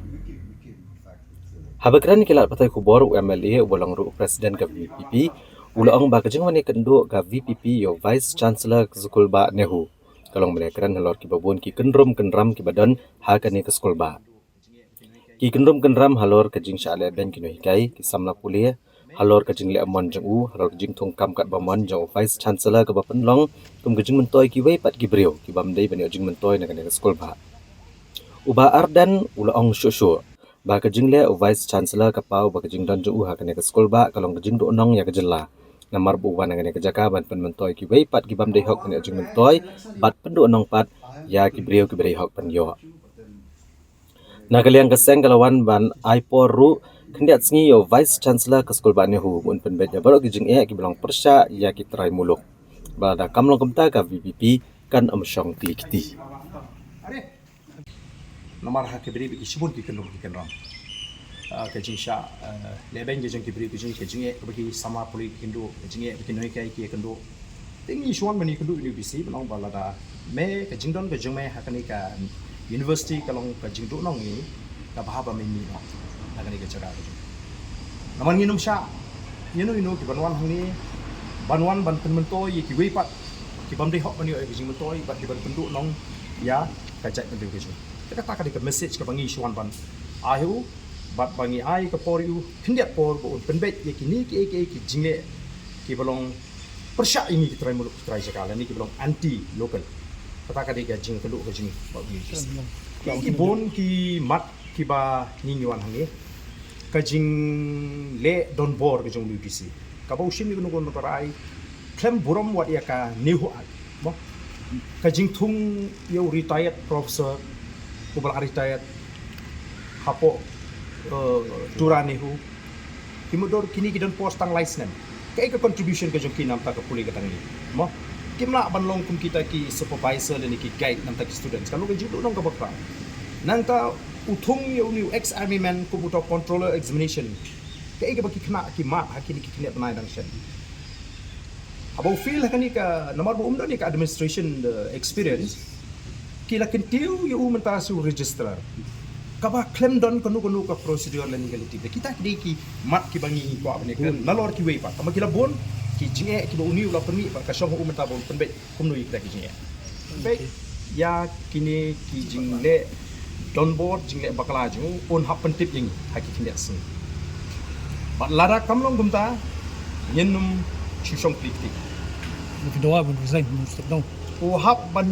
A: habakran kilat patai kubor UMLA ubolong ru Presiden ka VPP ulaang ba kajing menikendo ka VPP yo Vice Chancellor ka School ba nehu kalong menekran halor ki babon ki kenram ki badan ha kan ke skol ba ki kenram halor ke jing sha le ben ki no hikai ki samla pulia halor ke jing le amon jang u halor jing thong kam kat bamon jang vice chancellor ke bapen long kum ke jing mentoi ki wei pat ki breu ki bam dei ben jing mentoi na kan ke skol ba uba ardan ula ong shosho ba ke jing le vice chancellor ka pau ba ke jing dan ju ha kan ke skol ba kalong ke jing do nong ya ke jela namar bu wan ngane ke jaka ban pen mentoi ki wei pat ki bam dei hok kan jing mentoi bat pen do nong pat ya ki breu ki brei hok pen yo nakaliang keseng kalawan ban aipor ru kendiat sngi yo vice chancellor ke skol ba ne hu mun pen beja baru ki jing ki belong persya ya ki trai muluk balada kamlong kemta ka VPP kan amsyong klikti
P: namar ha kibri bi shibun ki kenum ki kenram ke jing sha leben je jing kibri bi jing ke jing ke bagi sama poli kindu ke jing ke kinoi kai ki kendu tingi shuan mani kendu ni bisi nong balada me ke jing don ke jing me ha kani ka university kalong ke jing do nong ni ka bahaba me ni no ha kani ke jaga ke namar nginum sha inu ki banwan hang ni banwan ban pen mentoi ki wei pat ki bam dei hok mani ke jing mentoi bat ki ban pendu nong ya ka jai pendu ke jing kata kali ke message ke bangi shuan ban ayu bat bangi ai ke por yu kendiat por bo penbet ye kini ki jingle ki belong persya ini ki try muluk try sekala ni ki belong anti local kata kali ke jing keduk ke jing bagi ki bon ki mat ki ba ningyuan hangi ke jing le don bor ke jong UPC ka ba usin ni kuno kuno tarai klem buram wat ya ka nihu mo ke jing thung yo retired professor kubal retired hapo turanihu kimudor kini kidon post tang license kai ka contribution ke jong kinam ta ka puli ka tangi mo kimla banlong kum kita ki supervisor dan ki guide nam ta ki students kalau ke jidu nong ka bakra nang ta uthung yo new ex army man ku buto controller examination kai ka baki kena ki ma hakini ki kena tanai dang shen abo feel hakani ka nomor bu umdo ni ka administration experience kila kentiu yo mentasu registrar kaba claim don kanu ka procedure la legality kita kidi ki mat ki bangi ko abne kan nalor ki wei pa kama kila bon ki jinge ki bo uni ula permi pa ka shong umenta bon penbe kumno ikta ki jinge be ya kini ki jingle don board jingle bakala ju on hap pentip jing haki kindia sing ba lara kamlong gumta yenum chushong klikti
J: doa bon resign step down
P: o hap ban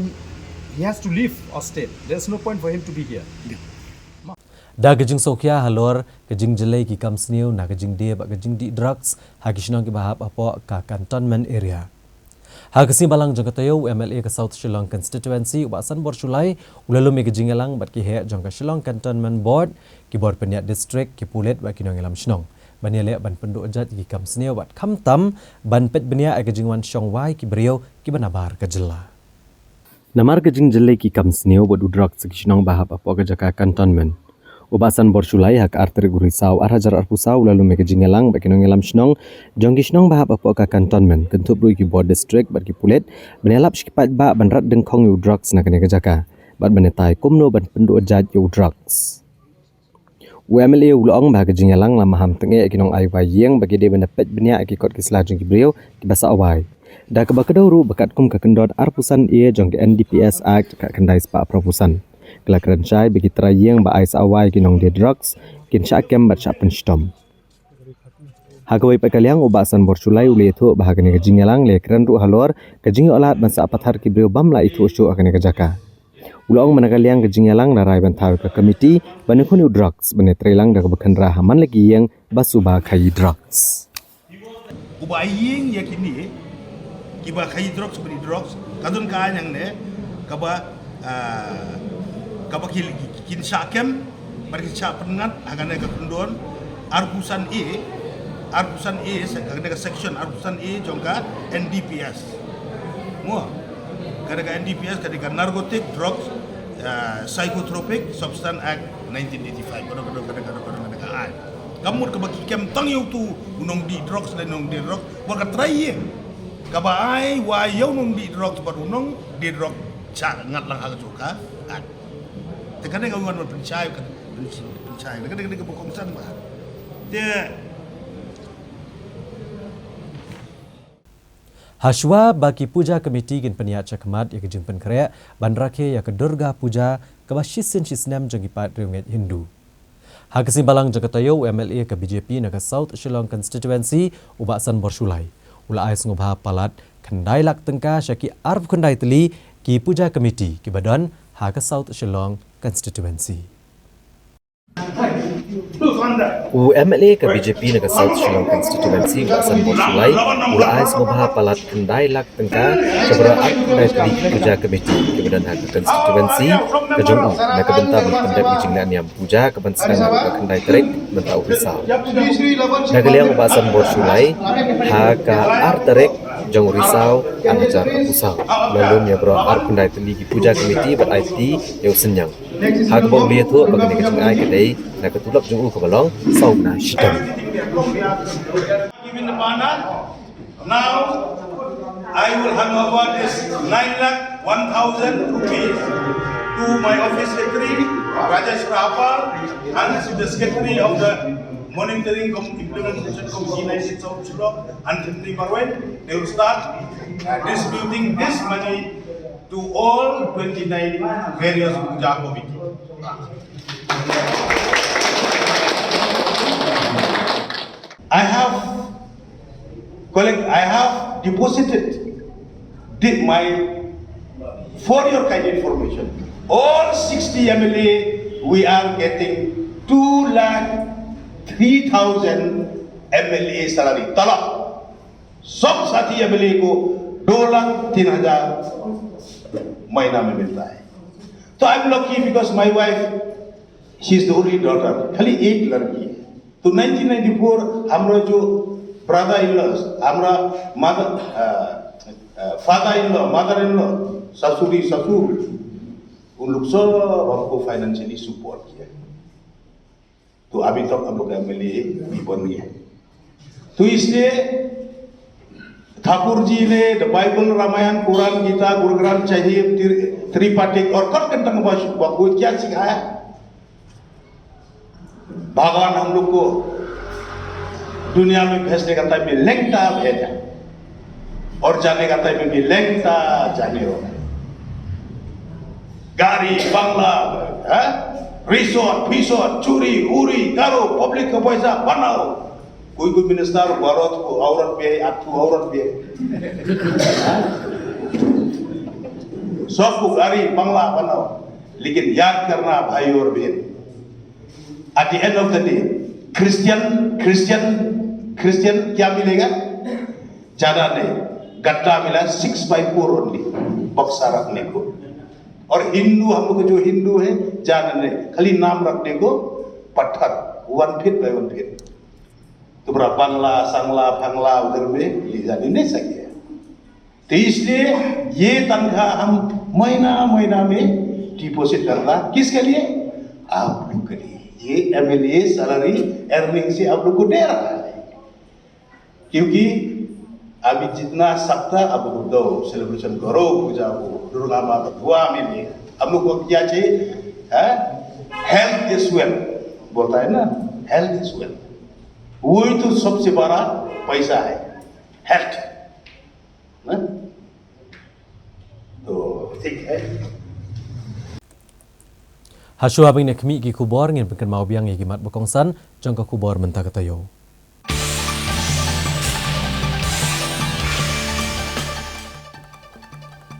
P: he has to leave our state. There's no point for him to be here.
A: Da gejing sokya halor gejing jelai ki kamsniu na gejing dia ba gejing di drugs ha kisnong ki bahap apo ka cantonment area. Ha kesi balang jangkatayo MLA ke South Shillong constituency ubasan bor Julai ulalu me gejing elang bat ki he jangka Shillong cantonment board ki board peniat district ki pulet ba kinong elam shnong. Bania le ban penduk jat ki kamsniu bat kamtam ban pet benia gejing wan shong wai ki beriau ki banabar ke jela. Namar gejing jelai ki kamsniu bodu drug sekisnong bahap apo ke jaka cantonment. Ubasan bor Julai hak arteri gurisau arhajar arpusau lalu me gejing elang bakinong elam shnong jongki shnong bahap apo ka cantonment kentup rui ki board district bat ki pulet benelap skipat ba ban rat dengkong yu drugs na kene ke jaka bat benetai kumno ban penduk jat yu drugs. UMLA ulong bah gejing elang lama ham tenge kinong ai wa yeng bagi de benepet benia ki kot ki selajung ki brio ki basa awai. Da ke bakadau bakat kum ka kendot arpusan ia jong ke NDPS Act ka kendai spa propusan. Kelak rencai bagi terayeng ba ais awai kinong de drugs kin syakem bat syak penstom. Hagawai pakaliang ubasan bor Julai ule itu bahagane gejing elang le keren ru halor gejing olat bansa apathar ki brio bamla itu usyu akane kejaka. Ulong manakaliang gejing elang narai bantaw ka komiti banekun drugs banetrelang da bakandra haman lagi yang basuba kai drugs.
E: Ubaying yakini kiba khai drugs beri drugs kadun ka yang ne kaba kin syakem bagi syak pengat agane ka kundon arpusan E agane ka section arpusan E jongka NDPS mo kada NDPS kada narcotic drugs psychotropic substance act 1985 kada ai kamu ka bagi kem tang yu tu unong di drugs dan unong di drugs wa ka try kaba ai wa yau nong di drugs baru nong di drugs cha ngat lang aga joka at tekane ka ngon percaya tekane ka bokongsan ba de
A: Hashwa bagi puja komiti gin peniat cakmat ya kejeng penkrea bandrake ya ke Durga puja kabashisin shisnem jengipat riunget Hindu. Hakasi balang Jakartayo UMLA ke BJP naga South Shillong constituency ubaksan borsulai. Ula ais ngubah palat kendai lak tengka syaki arf kendai teli ki puja komiti ki badan ha ke South Shillong constituency. UMLA ke BJP naga South Shillong constituency ubaksan borsulai ula ais ngubah palat kendai lak tengka sebera arf kendai teli ki puja komiti ki badan ha ke constituency ke jong'u na ke bentar pendek bijingna niam puja ke bensedang ke kendai terik mentau risau. Nagaliang ubaksan borsulai ha ke ar terik jong risau anajar usau lalu bro ar kendai teli ki puja komiti ber IT eu senyang ha ke bong dia tu bagi ke jeng ai kedai na ke tulap jong ke balong sau na shidam.
Q: Now I will hand over this 9,01,000 rupees to my office secretary Rajesh Rahapal and to the secretary of the Monitoring Implementation Committee 19 South Shillong and Henry Marwen. They will start distributing this money to all 29 various puja committees. I have deposited for your kind information, all 60 MLA we are getting 2,03,000 MLA salary. Talak. सब साथी MLA को 2,03,000 महीना में मिलता है. तो I'm lucky because my wife, she is the only daughter. खाली एक लड़की है. तो 1994 हमरा जो brother-in-law, हमरा father-in-law, mother-in-law, ससुरी ससुर, उन लोग सब हमको फाइनेंशियली सपोर्ट किया. तो अभी तक हम लोग MLA भी बन गए. तो इसलिए ठाकुर जी ने द बाइबल, रामायण, कुरान, गीता, गुरु ग्रंथ साहिब, त्रिपाठिक और कटकंटन को क्या सिखाया? भगवान हम लोग को दुनिया में भेजने का टाइम में लेंगता भेजा और जाने का टाइम में भी लेंगता जाने होगा. गाड़ी, बंगला, रिसोर्ट, चोरी, उरी करो, पब्लिक का पैसा बनाओ. कोई मिनिस्टर औरत को औरत पे अथू औरत पे सबको गाड़ी बंगला बनाओ. लेकिन याद करना भाई और बहन, at the end of the day Christian क्या मिलेगा? ज्यादा नहीं, गट्टा मिला 6/4 ओनली बक्सा रखने को. और हिंदू हम लोग जो हिंदू है ज्यादा नहीं, खाली नाम रखने को पत्थर 1 फीट by 1 फीट. तो बड़ा बंगला संगला फंगला उधर में ले जाने नहीं सके. तो इसलिए ये तनख्वाह हम महीना में डिपॉजिट करना किसके लिए? आप लोग के लिए. ये MLA सैलरी अर्निंग से आप लोग को दे रहा है. क्योंकि अभी जितना सकता अब दो सेलिब्रेशन करो, पूजा को, दुर्गा माँ का दुआ मिले. हम लोग को क्या चाहिए? हेल्थ इज वेल्थ बोलता है ना, हेल्थ इज वेल्थ. वही तो सबसे बड़ा पैसा है, हेल्थ. तो ठीक है.
A: Hasyu abang nak kami ki kubor ngin pengkan mau biang ye kimat bekongsan jangka kubor mentah katayo.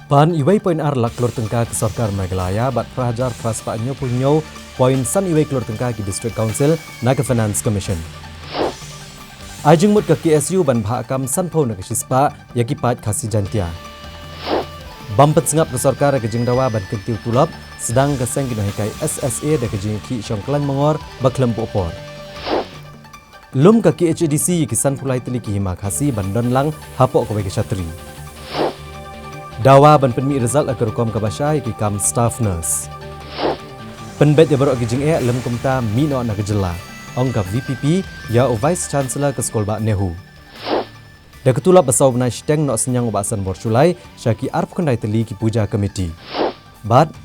A: Pan iwai poin ar lak klor tengka ke Sarkar Meghalaya bat prahajar praspa nyo punyo poin san iwai klor tengka ki District Council na ke Finance Commission. Ajeng mut ke KSU ban bhakam san pho na ke Shispa yaki pat khasi jantia. Bampet sengap ke Sarkar ke Jengdawa ban kentiu tulap sedang ke seng kina hikai SSA da ke jengki Syongklan Mongor baklam popor. Lum ke KHADC ki san pulai teli ki hima khasi ban don lang hapok ke ke Chatri. Dawa ban penmi result agar kom ke Basha ki kam staff nurse. Penbet ya barok ki jeng lem kumta mino na ke jela. Ong ka VPP ya o Vice Chancellor ke Sekolah Bak Nehu. Da ketulap basau benai shteng nok senyang ubasan borsulai syaki arp kendai teli ki puja committee. But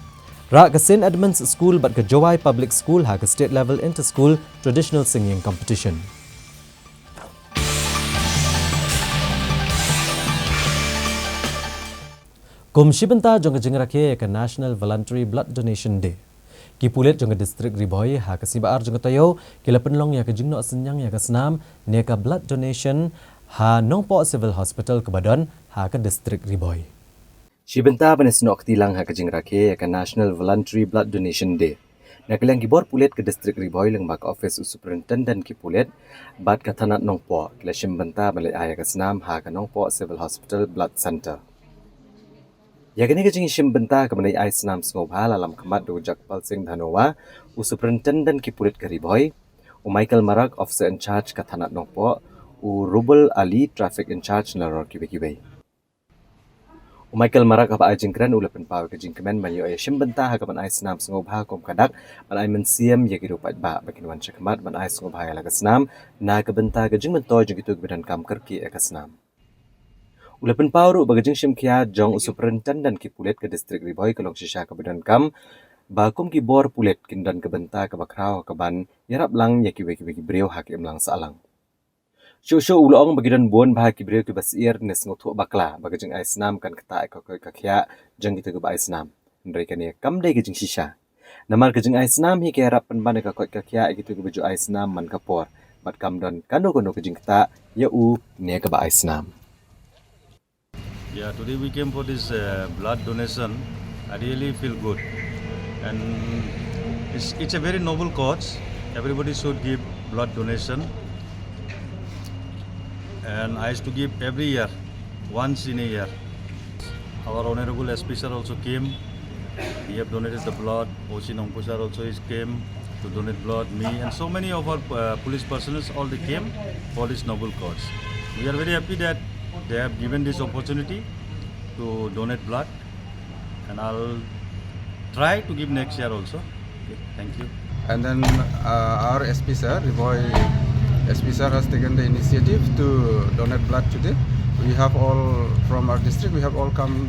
A: Rak ke St. Edmunds School bat ke Jowai Public School ha ke state level inter-school traditional singing competition. Komisi benta jong kejeng rakyat ke National Voluntary Blood Donation Day. Kipulit jong ke distrik Riboy ha ke sibaar jong tayo kila penlong ya ke jingno senyang ya ke senam neka blood donation ha nongpo civil hospital ke Badon ha ke distrik Riboy. Shibenta banesnok tilang ha ke jeng rakyat ke National Voluntary Blood Donation Day. Nakilang gibor pulit ke distrik Riboy leng bak office superintendent kipulit bat katanat nongpo kila shimbenta balik aya ke senam ha ke nongpo civil hospital blood center. Ya kini kejing isim benta kemenai ais senam sengobha dalam kemat do Jakpal Singh Dhanowa, Superintendent Kipulit Kariboy, Michael Marak Officer in Charge Katanat Nongpo, Rubel Ali Traffic in Charge Naror Kibe. Michael Marak apa ajing keren ulapan pau kejing kemen banyu ay isim benta hakapan ais senam sengobha kom kadak ban ay mensiam ya kirupat ba bakin wan cakamat ban ais sengobha ya laga senam na kebenta kejing mentoy jeng itu kebedan kam kerki ya senam. Ulapan pauru bagajing simkia jong superintendent kipulit ke distrik Riboy kelong sisya kebedan kam bakum ki bor pulit kindan kebenta ke bakrau keban yarap lang ya kiwe breu hakim lang salang. Syusyo ulong bagidan bon bah ki breu ki basir nes ngotu bakla bagajing ais nam kan kata ekokoi kakya jeng gitu ke ais nam. Mereka ni kam dai gajing sisya. Namar gajing ais nam hi ke harap penban ekokoi kakya gitu ke baju ais nam man kapor bat kam don kando gajing kata ya u ne ke ais nam.
R: Yeah, today we came for this blood donation. I really feel good, and it's a very noble cause. Everybody should give blood donation, and I used to give every year, once in a year. Our honorable SP sir also came. He have donated the blood. Osi Nongpo sir also came to donate blood. Me and so many of our police personnel all they came for this noble cause. We are very happy that they have given this opportunity to donate blood, and I'll try to give next year also. Okay, thank you.
S: And then our SP sir, Riboy SP sir has taken the initiative to donate blood today. We have all from our district, we have all come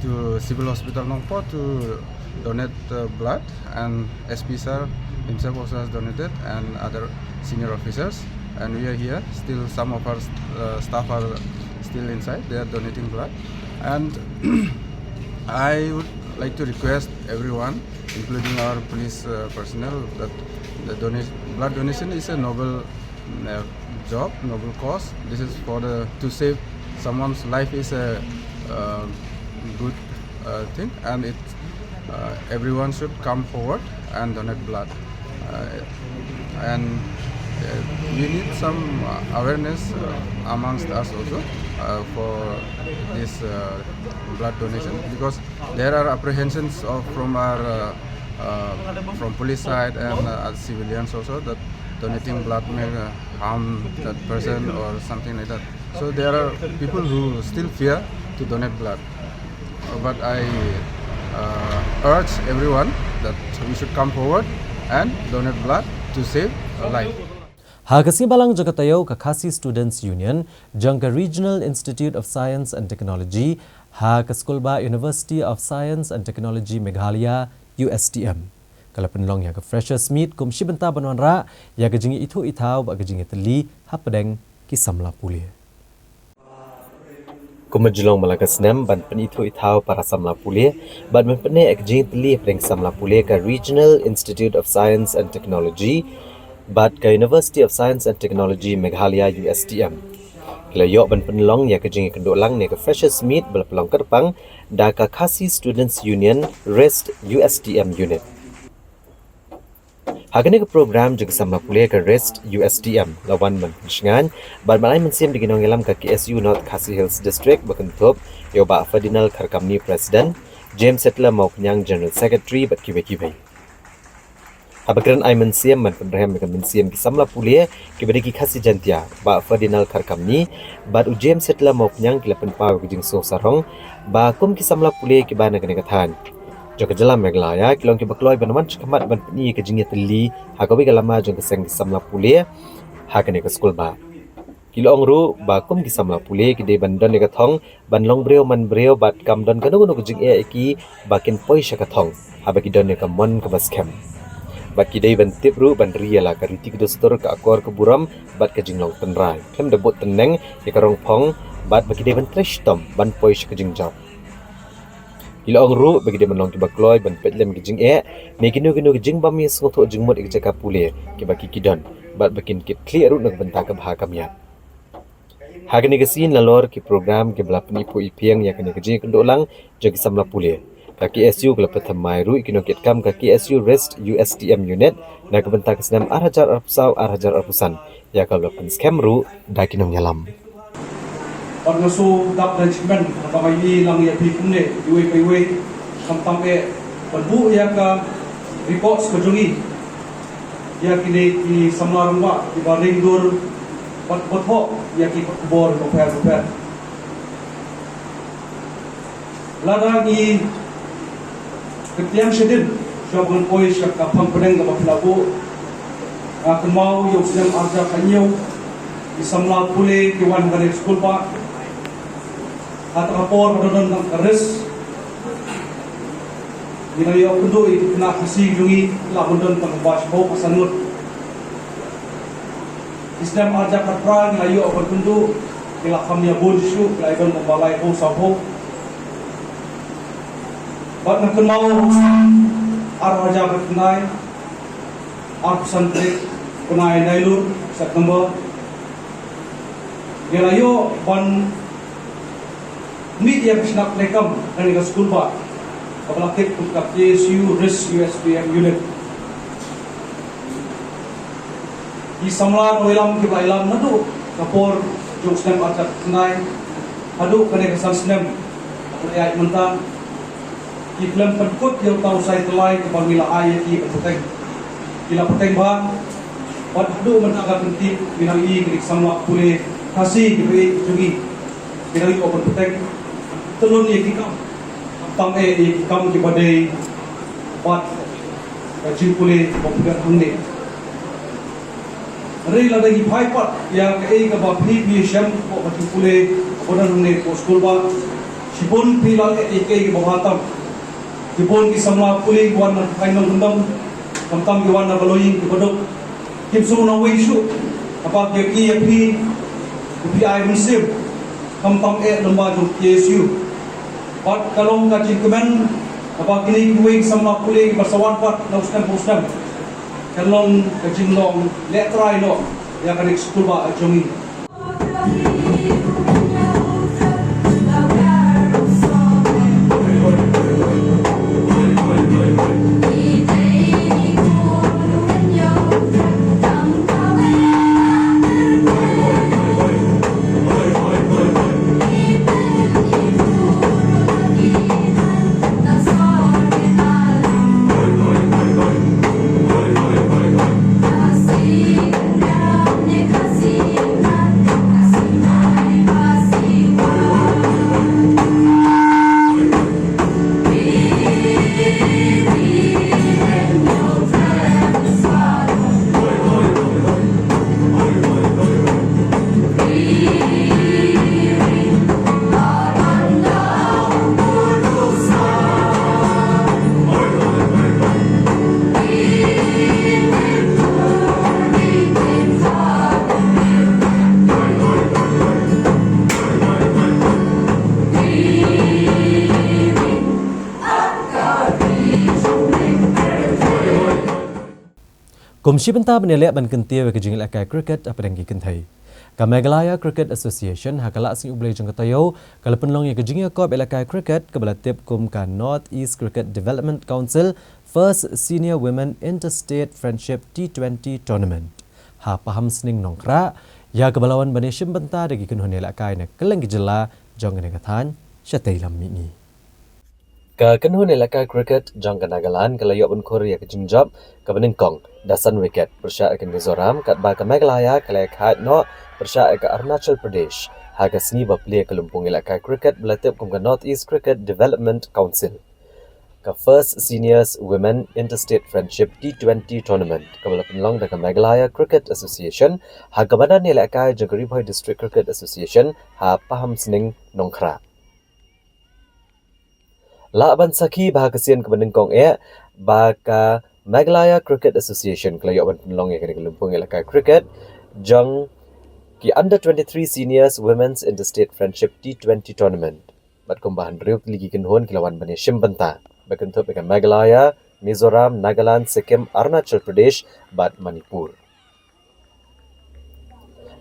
S: to Civil Hospital Nongpo to donate blood, and SP sir himself also has donated, and other senior officers. And we are here. Still, some of our staff are still inside. They are donating blood, and I would like to request everyone, including our police personnel, that the blood donation is a noble job, noble cause. This is for to save someone's life is a good thing, and everyone should come forward and donate blood, and we need some awareness amongst us also for this blood donation, because there are apprehensions from our from police side and civilians also that donating blood may harm that person or something like that. So there are people who still fear to donate blood, but I urge everyone that we should come forward and donate blood to save a life.
A: Hagasi balang Jakartayo Kakasi Students Union, Jangka Regional Institute of Science and Technology, Hakaskulba University of Science and Technology Meghalaya, USTM. Kalau penlong yang ke Freshers Meet, Komisi Benta Banwanra, yang kejingi itu itau, bak kejingi teli, hapedeng kisamla pulih. Kumajulong Malaka Senam, ban pen itu itau para samla pulih, ban menpene kejingi teli hapedeng samla pulih ke Regional Institute of Science and Technology, bat ke University of Science and Technology Meghalaya USTM. Kila yok ban penlong ya kejing kenduk lang ne ke Freshers Meet belapelong kerpang da Kakasi Students Union REST USTM unit. Hagani ke program juga sama pulih ke REST USTM lawan mensengan ban malai mensim diginong ilam ke KSU North Khasi Hills District berkentup yo ba Ferdinand Kharkamni President, James Settler mau kenyang General Secretary bat kiwe-kiwe. Abagran ay mensiam man penraham dengan mensiam kisamla pulia kibadiki khasi jantia ba Ferdinand Kharkamni bat ujem setelah mau penyang kilapan pau kejing so sarong ba kum kisamla pulia kibana kenegatan jong kejalam Meghalaya kilong kibakloi banaman cekamat ban peni kejingnya teli hakawi kalama jong keseng kisamla pulia hakane ke skul ba kilong ru ba kum kisamla pulia kide bandon negathong banlong breo man breo bat kamdon kanu kejing iki bakin poi syakathong habaki don ne kamon ke baskem bat kidai ban tipru ban riala ka riti kudostor ka akor ke buram bat ka jinglong tenrai kem debut teneng ya karong pong bat bakidai ban treshtom ban poish ka jingjap Ila ong ru bagi dia menong ki bakloi ban petlem ki jing ne kinu jing bami sngotho jing mot ik jaka pule ki baki kidon bat bakin kit clear ru nak benta ka bahakam ya. Hagani ke sin lalor ki program ke belapni pu ipiang ya kene kejing kendolang jagi samla pule. Kaki SU kelapa thamai ru ikino kit kam kaki SU rest USTM unit na ke benta kesenam arhajar arpsau arhajar arpusan ya kalau pen scam ru dakinong nyalam.
T: Or naso dap regiment kapag lang ya pikune iwe iwe kampang perbu ya ka reports ko jungi ya kini ki samarangwa di baring dur bot ya ki bor repair lada ni ketiang sedin shogun poi shak kapang pedeng ka labu akan mau yung sedang arja kanyo isamla pule ki wan gane school pa at rapor padon ng kares ginayo kundo na kasi jungi labon don pagbash po kasanot islam arja katran layo apon kundo kila kamya bonsu laiban pembalai po sapo bat nak mau arja katnai arpusan trek kunai nailur sak number gelayo ban media bisnak lekam dan ke school ba abalakit ka PSU RIS USPM unit di samla noilam ke bailam nadu kapor joksnem atat nai adu kane ke sansnem ayat mentang di film perkut yang tahu saya telai ke pamila ayat ki peteng kila peteng ba wat adu menaga penting binali ke samla pule kasih diberi jungi binali open peteng telun ye kikam tam ye kikam ki badai bat jin pule popular hunde rei la dagi phai pat yang ke ka ba phni bi sham ko batu pule odan hunde ko school ba sibon pilal ke ke bahatam sibon ki samla pule wan na kainong undam tam ki wan na baloying ki bodok kim su na wei shu apa ke ki pi ai musim tam lomba jo PSU Pat kalong ka cingkemen apa kini kuing sama kuling bersawan pat nauskan postam kalong ka cinglong letrai no ya kan school ba jongi
A: Komisi Benta Benelek ban kentia ke jingil akai cricket apa dengki kentai. Ka Meghalaya Cricket Association hakala sing ublai jeng katayo kala penlong ke jingil kop elakai cricket ke belatip kum ka North East Cricket Development Council First Senior Women Interstate Friendship T20 Tournament. Ha paham sning nongkra ya kebalawan Banesim Benta degi kenhon elakai na keleng jela jong ne kathan syatai lam mi. Ka kenhon elakai cricket jong kanagalan kala yo ban Korea ke jingjab ka benengkong dasan wicket persya ke Mizoram kat ba ka Meghalaya kala khat no persya ke Arunachal Pradesh haga sni ba play ke lumpung elakai cricket belatip kum ka North East Cricket Development Council ka First Seniors Women Interstate Friendship T20 Tournament ka bala penlong da ka Meghalaya Cricket Association haga badan elakai Jagari Bhoi District Cricket Association ha paham sning nongkra la ban sakhi bah kesian ke benengkong ba ka Meghalaya Cricket Association kelayo ban penlong ke lumpung elakai cricket jong ki under 23 seniors women's interstate friendship T20 tournament bat kumbahan riuk ligi kinhon kilawan bani Shimbanta bekentup dengan Meghalaya, Mizoram, Nagaland, Sikkim, Arunachal Pradesh bat Manipur.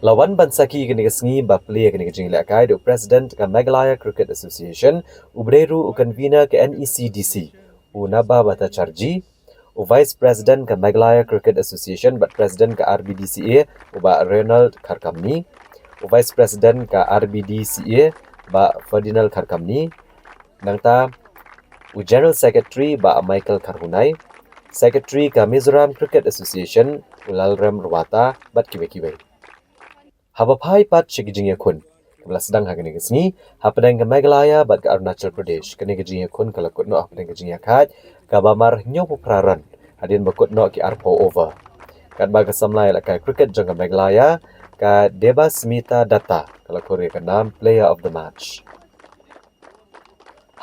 A: Lawan bansaki kini kesengi bapli kini kejing lekai do President ke Meghalaya Cricket Association ubreru u convener ke NECDC u Naba Bhattacharjee u Vice President ke Meghalaya Cricket Association bat President ke RBDCA u ba Ronald Kharkamni u Vice President ke RBDCA ba Ferdinand Kharkamni nangta u General Secretary ba Michael Karhunai Secretary ke Mizoram Cricket Association u Lalrem Ruwata bat kiwe-kiwe. Habapai pat shigijing yakun. Kabla sedang hagani kesni, hapadang ke Meghalaya bat ke Arunachal Pradesh. Kini gijing yakun kalau kut no hapadang gijing yakat, kabamar nyopu praran. Hadin bakut no ki arpo over. Kat baga samlai lakai cricket jang ke Meghalaya, ka Deba Smita Datta kalau Korea ke 6 player of the match.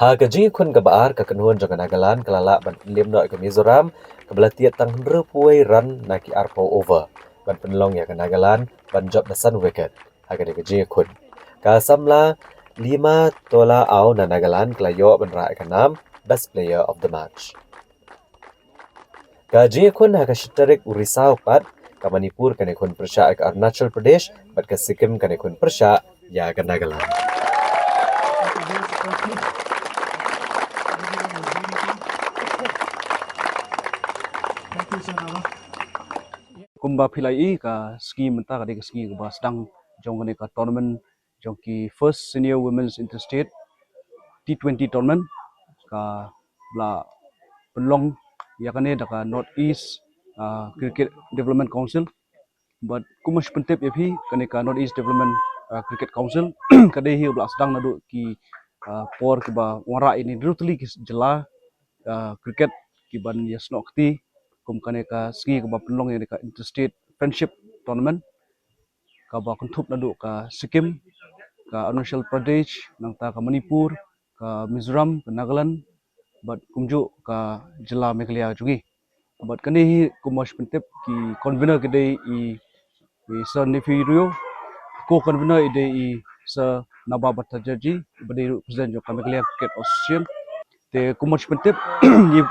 A: Ha gijing yakun ke baar ke kenuan jang ke Nagaland kalala ban lim no ke Mizoram, kabla tiat tang repuai run na ki arpo over. Ban penlong ya ke Nagaland ban job dasan wicket agak dikeji kun ka samla 5 tola au na Nagaland klayo ban ra ke 6 best player of the match ka ji kun ha ka shitarik urisau pat ka Manipur kane kun persya ke Arunachal Pradesh bat ka Sikkim kane kun persya ya ke Nagaland.
G: Kumba pilai ka ski menta ka de ski ka sedang jong ka tournament jong ki first senior women's interstate T20 tournament ka bla penlong ya kane da ka North East Cricket Development Council but kumas pentep ya phi kane ka North East Development Cricket Council ka de hi bla sedang nadu ki por ki ba wara ini rutli ki jela cricket ki ban yasnokti kum kane ka ski ka ba penlong ya ka interstate friendship tournament ka ba kuntup nadu ka Sikkim ka Arunachal Pradesh nangta ka Manipur ka Mizoram ka Nagaland but kumju ka jela Meghalaya jugi but kane hi kumas pentep ki convener ke de i Sir Nefirio co convener de i Sir Naba Bhattacharjee bade president jo ka Meghalaya Cricket Association te kumas pentep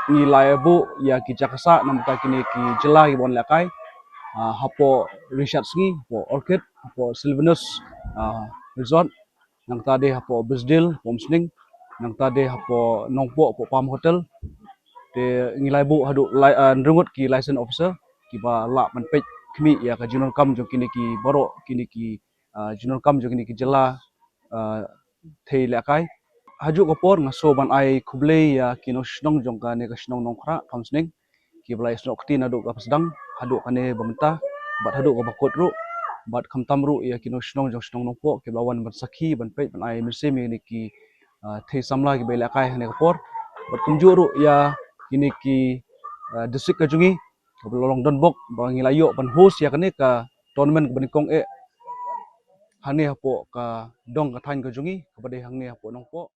G: ni laibu ya ki jakasa namta kini ki jela ki bon lakai hapo Richard Sngi po Orchid po Sylvanus resort nang tade hapo Bisdale Pomsning nang tade hapo Nongpo po Palm Hotel te ngilai bu hadu nrungut ki license officer ki ba la manpej kmi ya ka junor kam jo kini ki boro kini ki junor kam jo kini ki jela thei lakai haju ko por ngaso ban ai khuble ya kino shnong jong ka ne ka shnong nongkhra Pomsning ki blai snokti nadu ka sedang hadu kane bamenta bat hadu ko bakot ru bat khamtam ru ya kino shnong jong shnong nongpo ki blawan ban sakhi ban pej ban ai mirse mi ni ki thei samla ki bela kai ne ko por bat kumju ru ya kini ki district ka jungi lolong donbok ba ngilayo ban host ya kane ka tournament ban kong e hane hapo ka dong ka thain ka jungi ka bade hangne hapo nongpo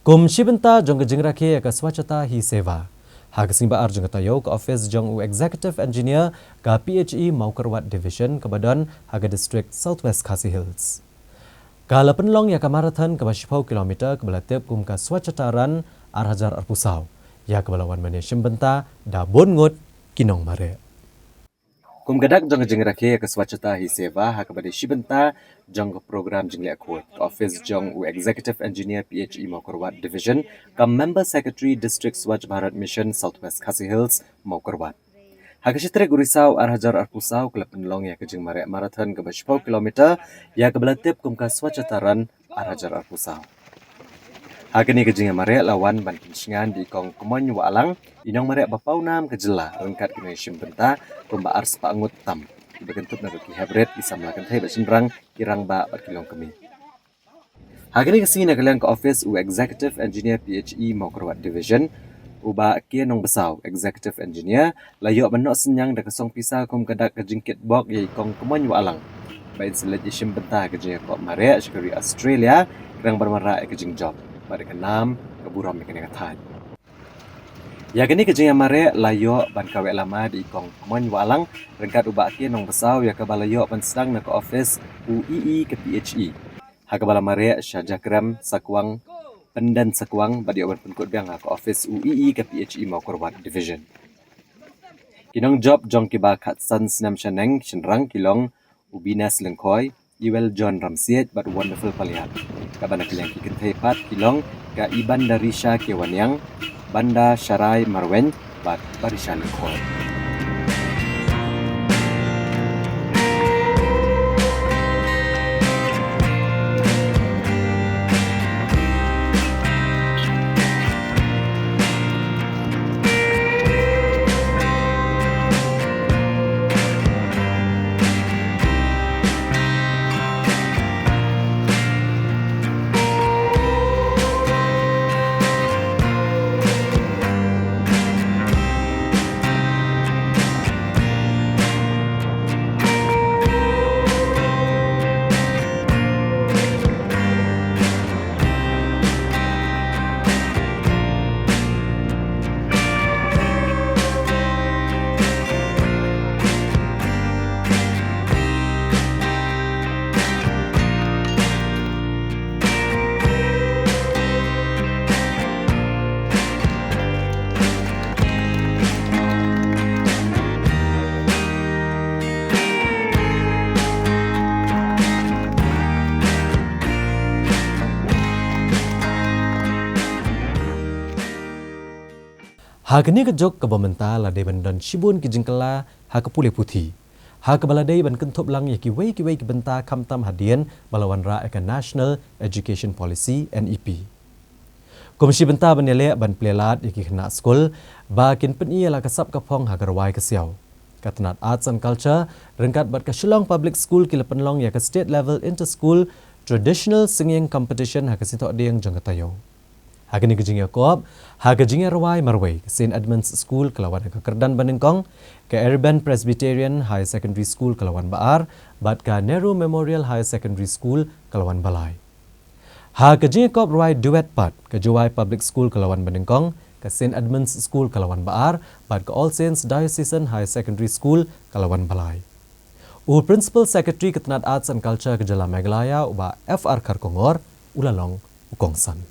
A: kum shibenta jong jing rakhe ka swachhata hi seva hagasing ba arjung tayo ka office jong u executive engineer ka PHE Maukarwat division ka badan haga district Southwest Khasi Hills ka penlong ya ka marathon ka 10 kilometer ka balatep kum ka swachhata run arhajar arpusau ya ka balawan mane shimbenta da bongot kinong mare kum gadak jong jing rakhe ka swachhata hi seva ha ka bade shibenta jong program jing le ko office jong u executive engineer PHE Maukarwat division ka member secretary district Swachh Bharat mission Southwest Khasi Hills Maukarwat ha ka shitre gurisau arhajar arpusau ka penlong ya ka jing mare marathon ka 10 kilometer ya ka balatep kum ka swachhata run arhajar arpusau Hakini kejing mare lawan ban kinsingan di kong kemonyu alang inong mare bapaunam kejela rengkat kini shimbenta kumba ars pangut tam dibentuk naruki hybrid bisa melakukan thai basinrang kirang ba berkilong kemi. Hakini kesini kalian ke office u executive engineer PHE Maukarwat division uba kia nong besau executive engineer layok benok senyang da kesong pisa kum kadak kejingkit bok yai kong kemonyu alang. Bain selet shimbenta kejing kok mare sekali Australia kirang bermara kejing job. Pada kenam keburam kene kathan ya kini kejing mare layo ban kawe lama di kong mon walang rengkat ubak ke nong besau ya ka balayo ban sedang na ke office UEE ke PHE ha ka bala mare syajakram sakwang pendan sekuang badi oban penkut biang ke office UEE ke PHE mau korwat division. Kinong job jong kiba khatsan snam chaneng chenrang kilong ubinas lengkoi iwel John Ramsiet but wonderful paliat. Kabana kilang kikenthai pat kilong ka iban darisha kewanyang banda syarai marwen but barisha lengkoi. Hagni ke jok ke bamenta la de bandan shibun ki jingkala ha ke pule puthi. Ha ke baladai ban kentup lang ya ki wei ki benta kamtam hadian balawan ra ke National Education Policy NEP. Komisi benta ban yale ban plelat ya ki kena skul ba kin pen ia la kasap kapong ha garwai ke siau. Katnat Arts and Culture rengkat bat ke Shillong Public School ki lepenlong ya ke state level inter school traditional singing competition ha ke sintok ding jong katayo. Hagani kejingnya koop, hagajingnya rawai marwai ke St. Edmunds School kelawan ke Kerdan Baningkong, ke Urban Presbyterian High Secondary School kelawan Baar, bat ke Nehru Memorial High Secondary School kelawan Balai. Hagajingnya koop rawai duet part ke Juwai Public School kelawan Baningkong, ke St. Edmunds School kelawan Baar, bat ke All Saints Diocesan High Secondary School kelawan Balai. Principal Secretary Ketenat Arts and Culture ke Jala Meghalaya uba FR Karkongor ulalong ukongsan.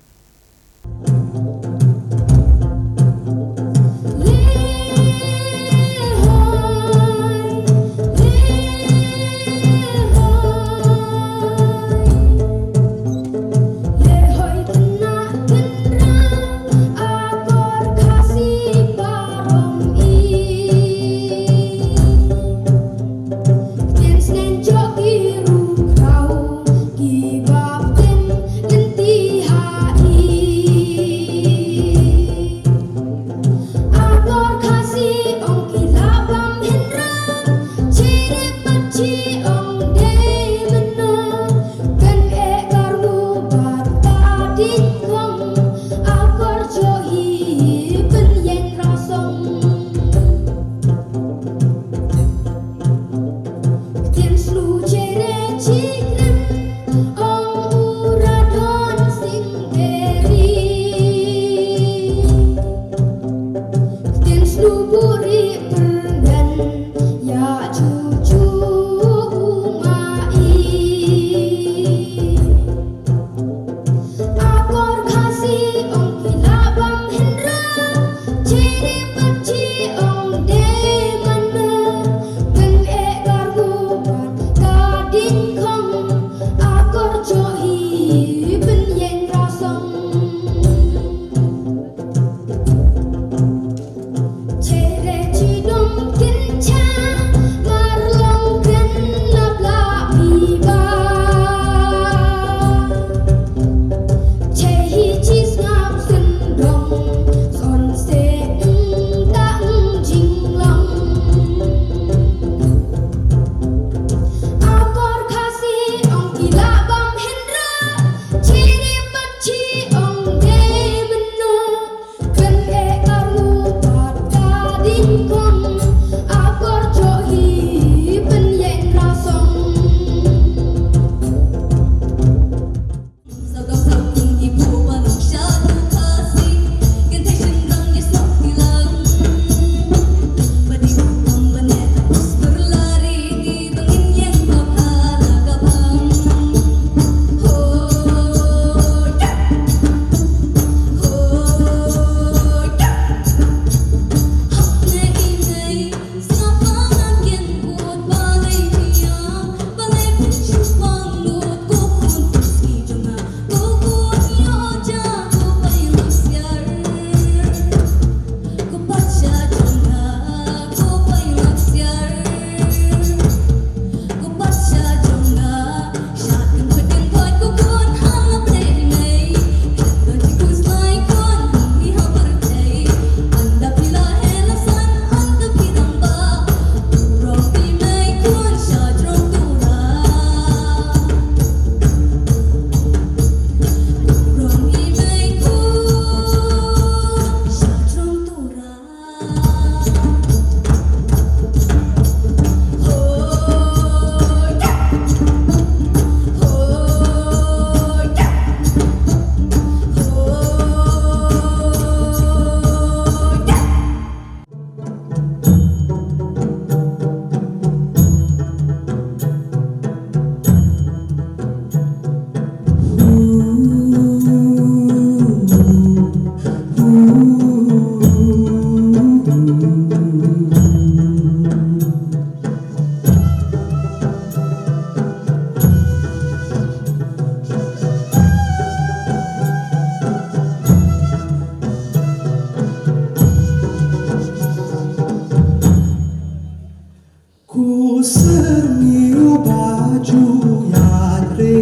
U: Kibab ten nanti hai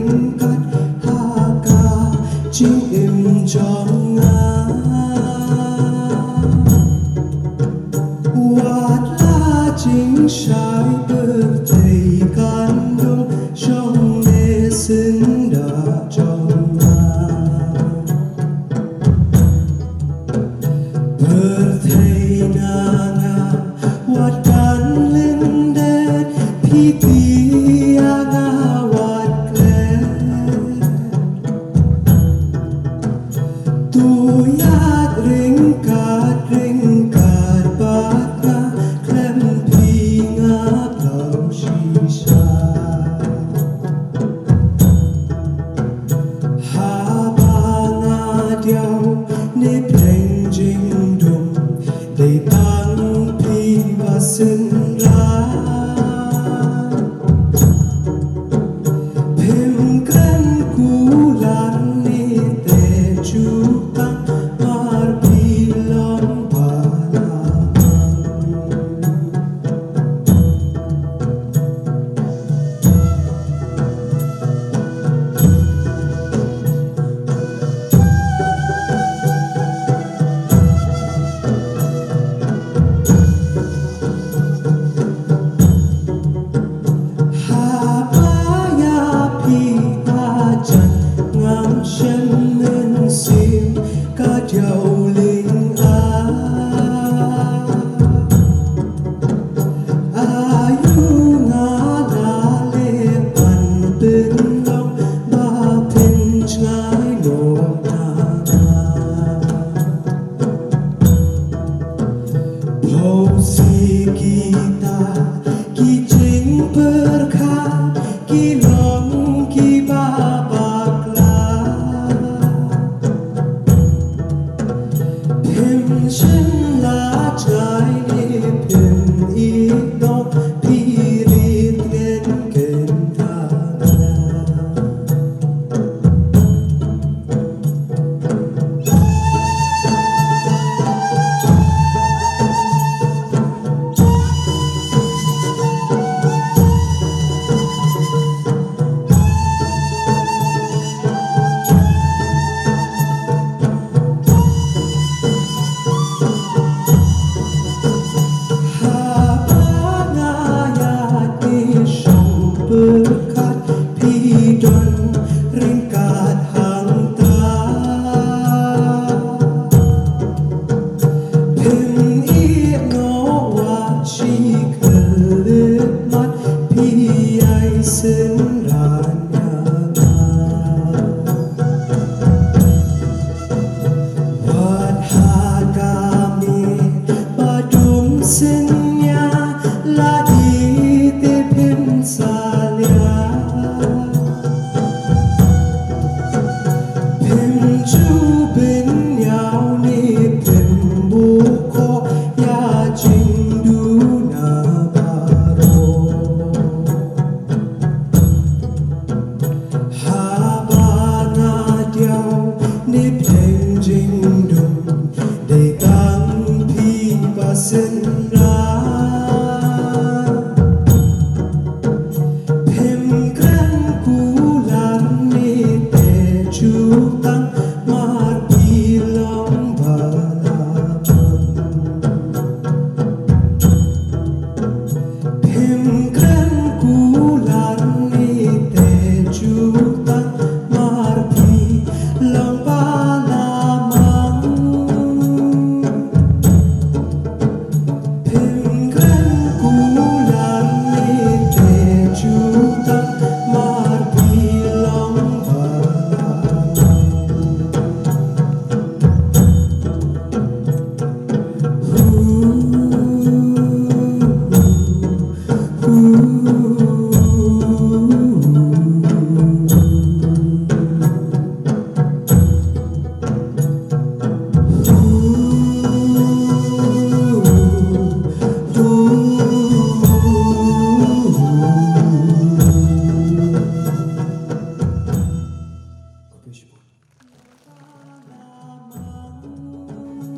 U: ringkat haka chinh im cho ngã Wat la chính sai berteikan dong trong nê sinh đã trong bertei nanga wat kan lindet pipi anga wat klet tuyat ringkat baka klem pinga plau shisha habanga diao ne pleng jing dum they bang pi vasen ra pim kan kulan ni te chu tang mar bilong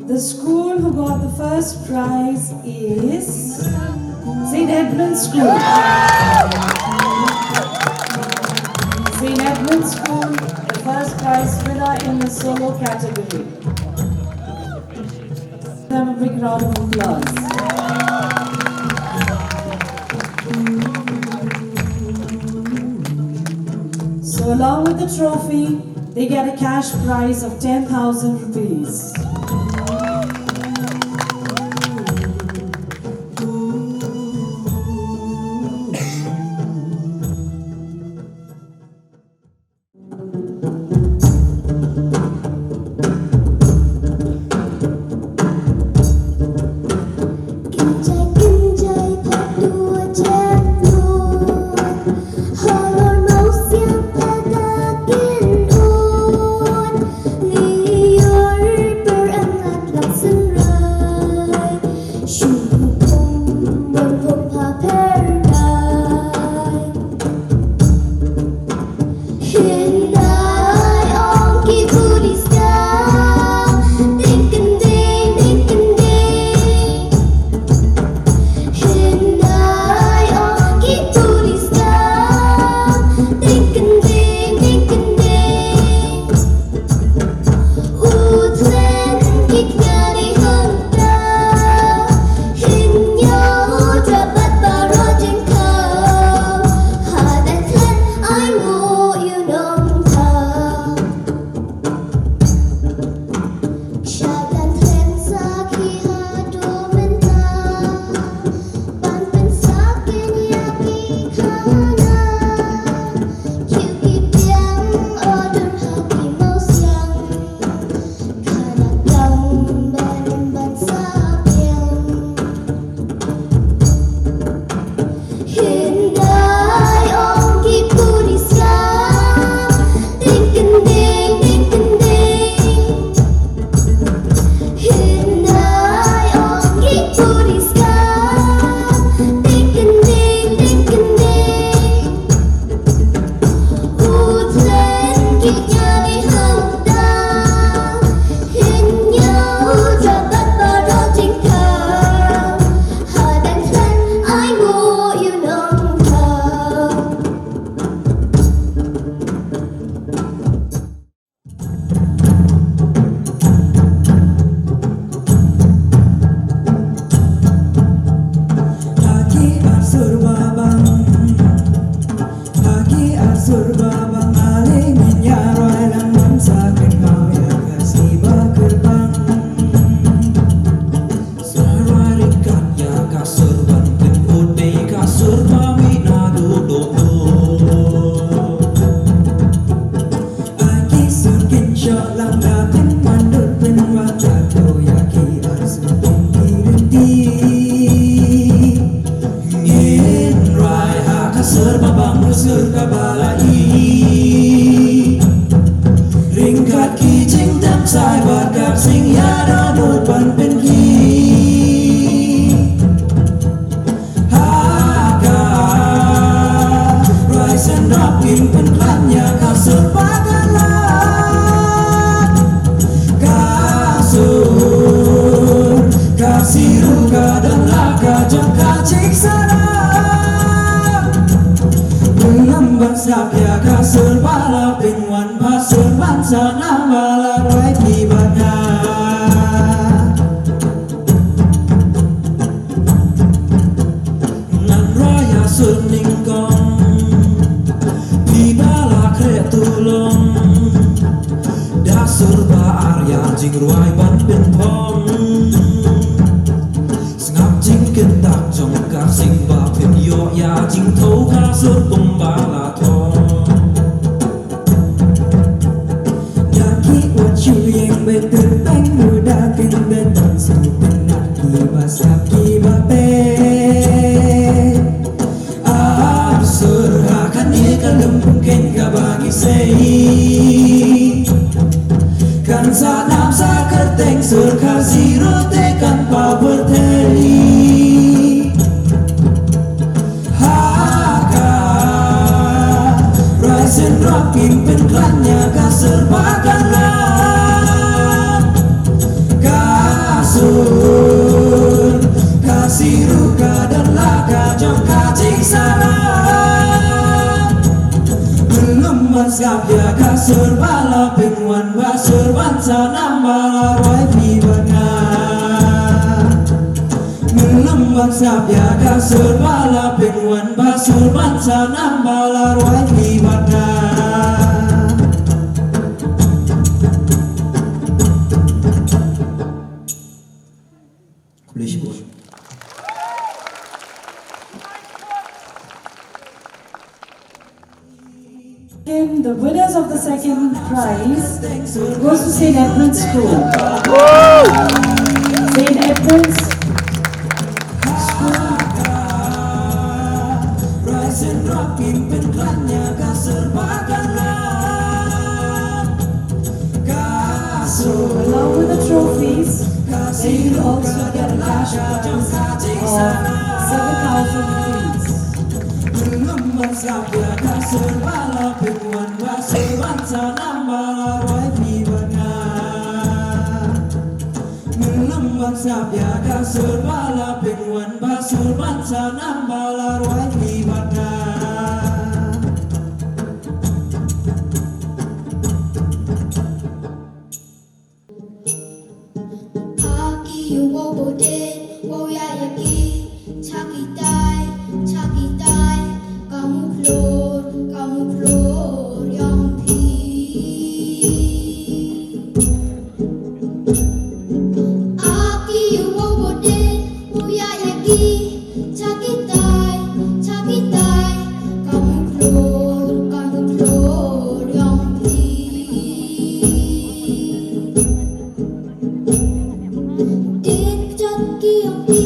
V: The school who got the first prize is St. Edmund School. St. Queen Edmund School, the first prize winner in the solo category. Have a big round of applause. So along with the trophy, they get a cash prize of 10,000 rupees.
U: sabya kasur bala pingwan basur bansa nambala roy pibana Ngelembak sabya kasur bala pingwan basur bansa nambala roy pibana
V: The winners of the second prize goes to St. Edmund's School. St. Edmund's School. Along with the trophies, they will also get a cash prize of 7,000 rupees. Sabya kasur bala pingwan basur bansa nambala roy pibana Ngelembak sabya kasur bala pingwan basur bansa nambala roy pibana
B: Aki wo bode wo ya yaki chaki tai kamu flor yang pi Aki wo bode wo ya yaki chaki tai kamu flor yang pi Dik chaki yang pi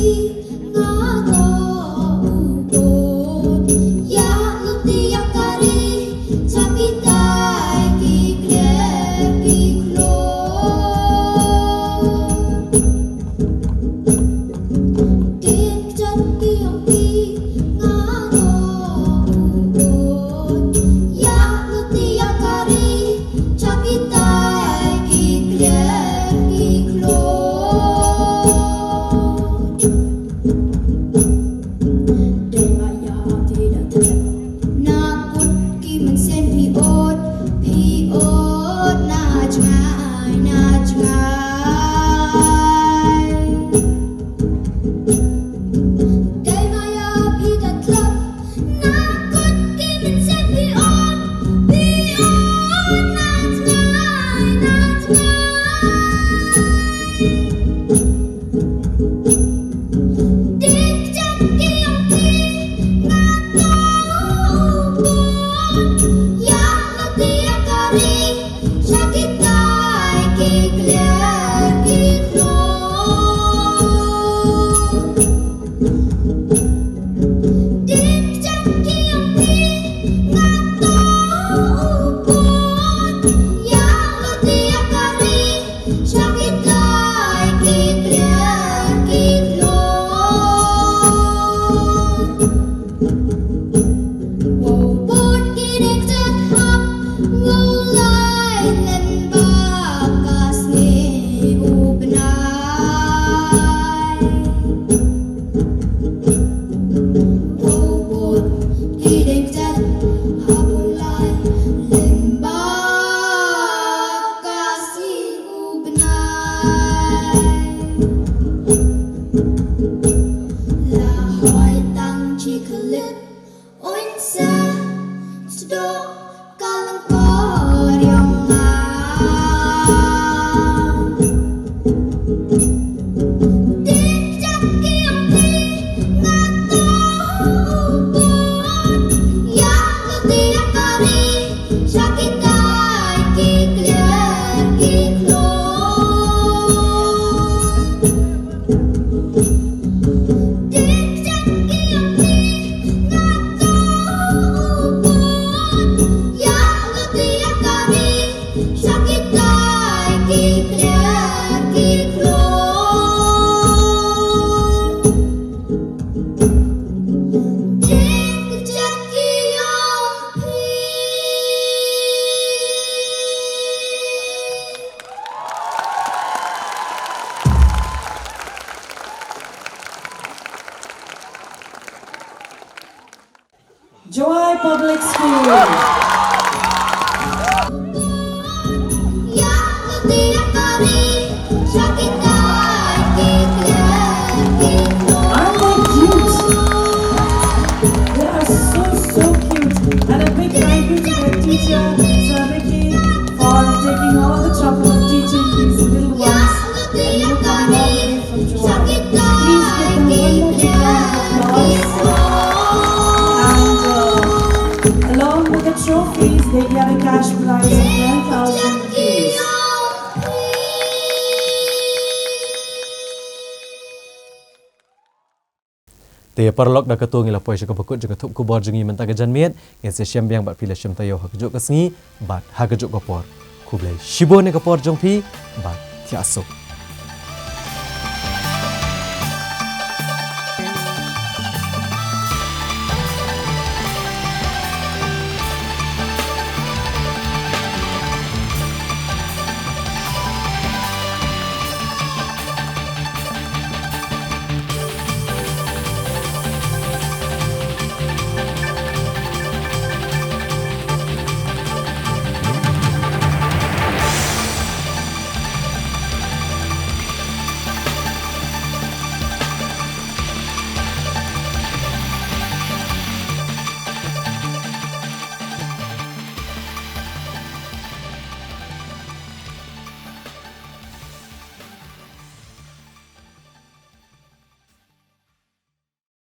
V: Joy Public School.
A: Te parlok da ketua ngila poy syaka bakut juga tup kubor jengi mentang gajan miet nge se syam biang bat pila syam tayo hakejuk kesngi bat hakejuk kopor kublai shibone kopor jongpi bat tiasuk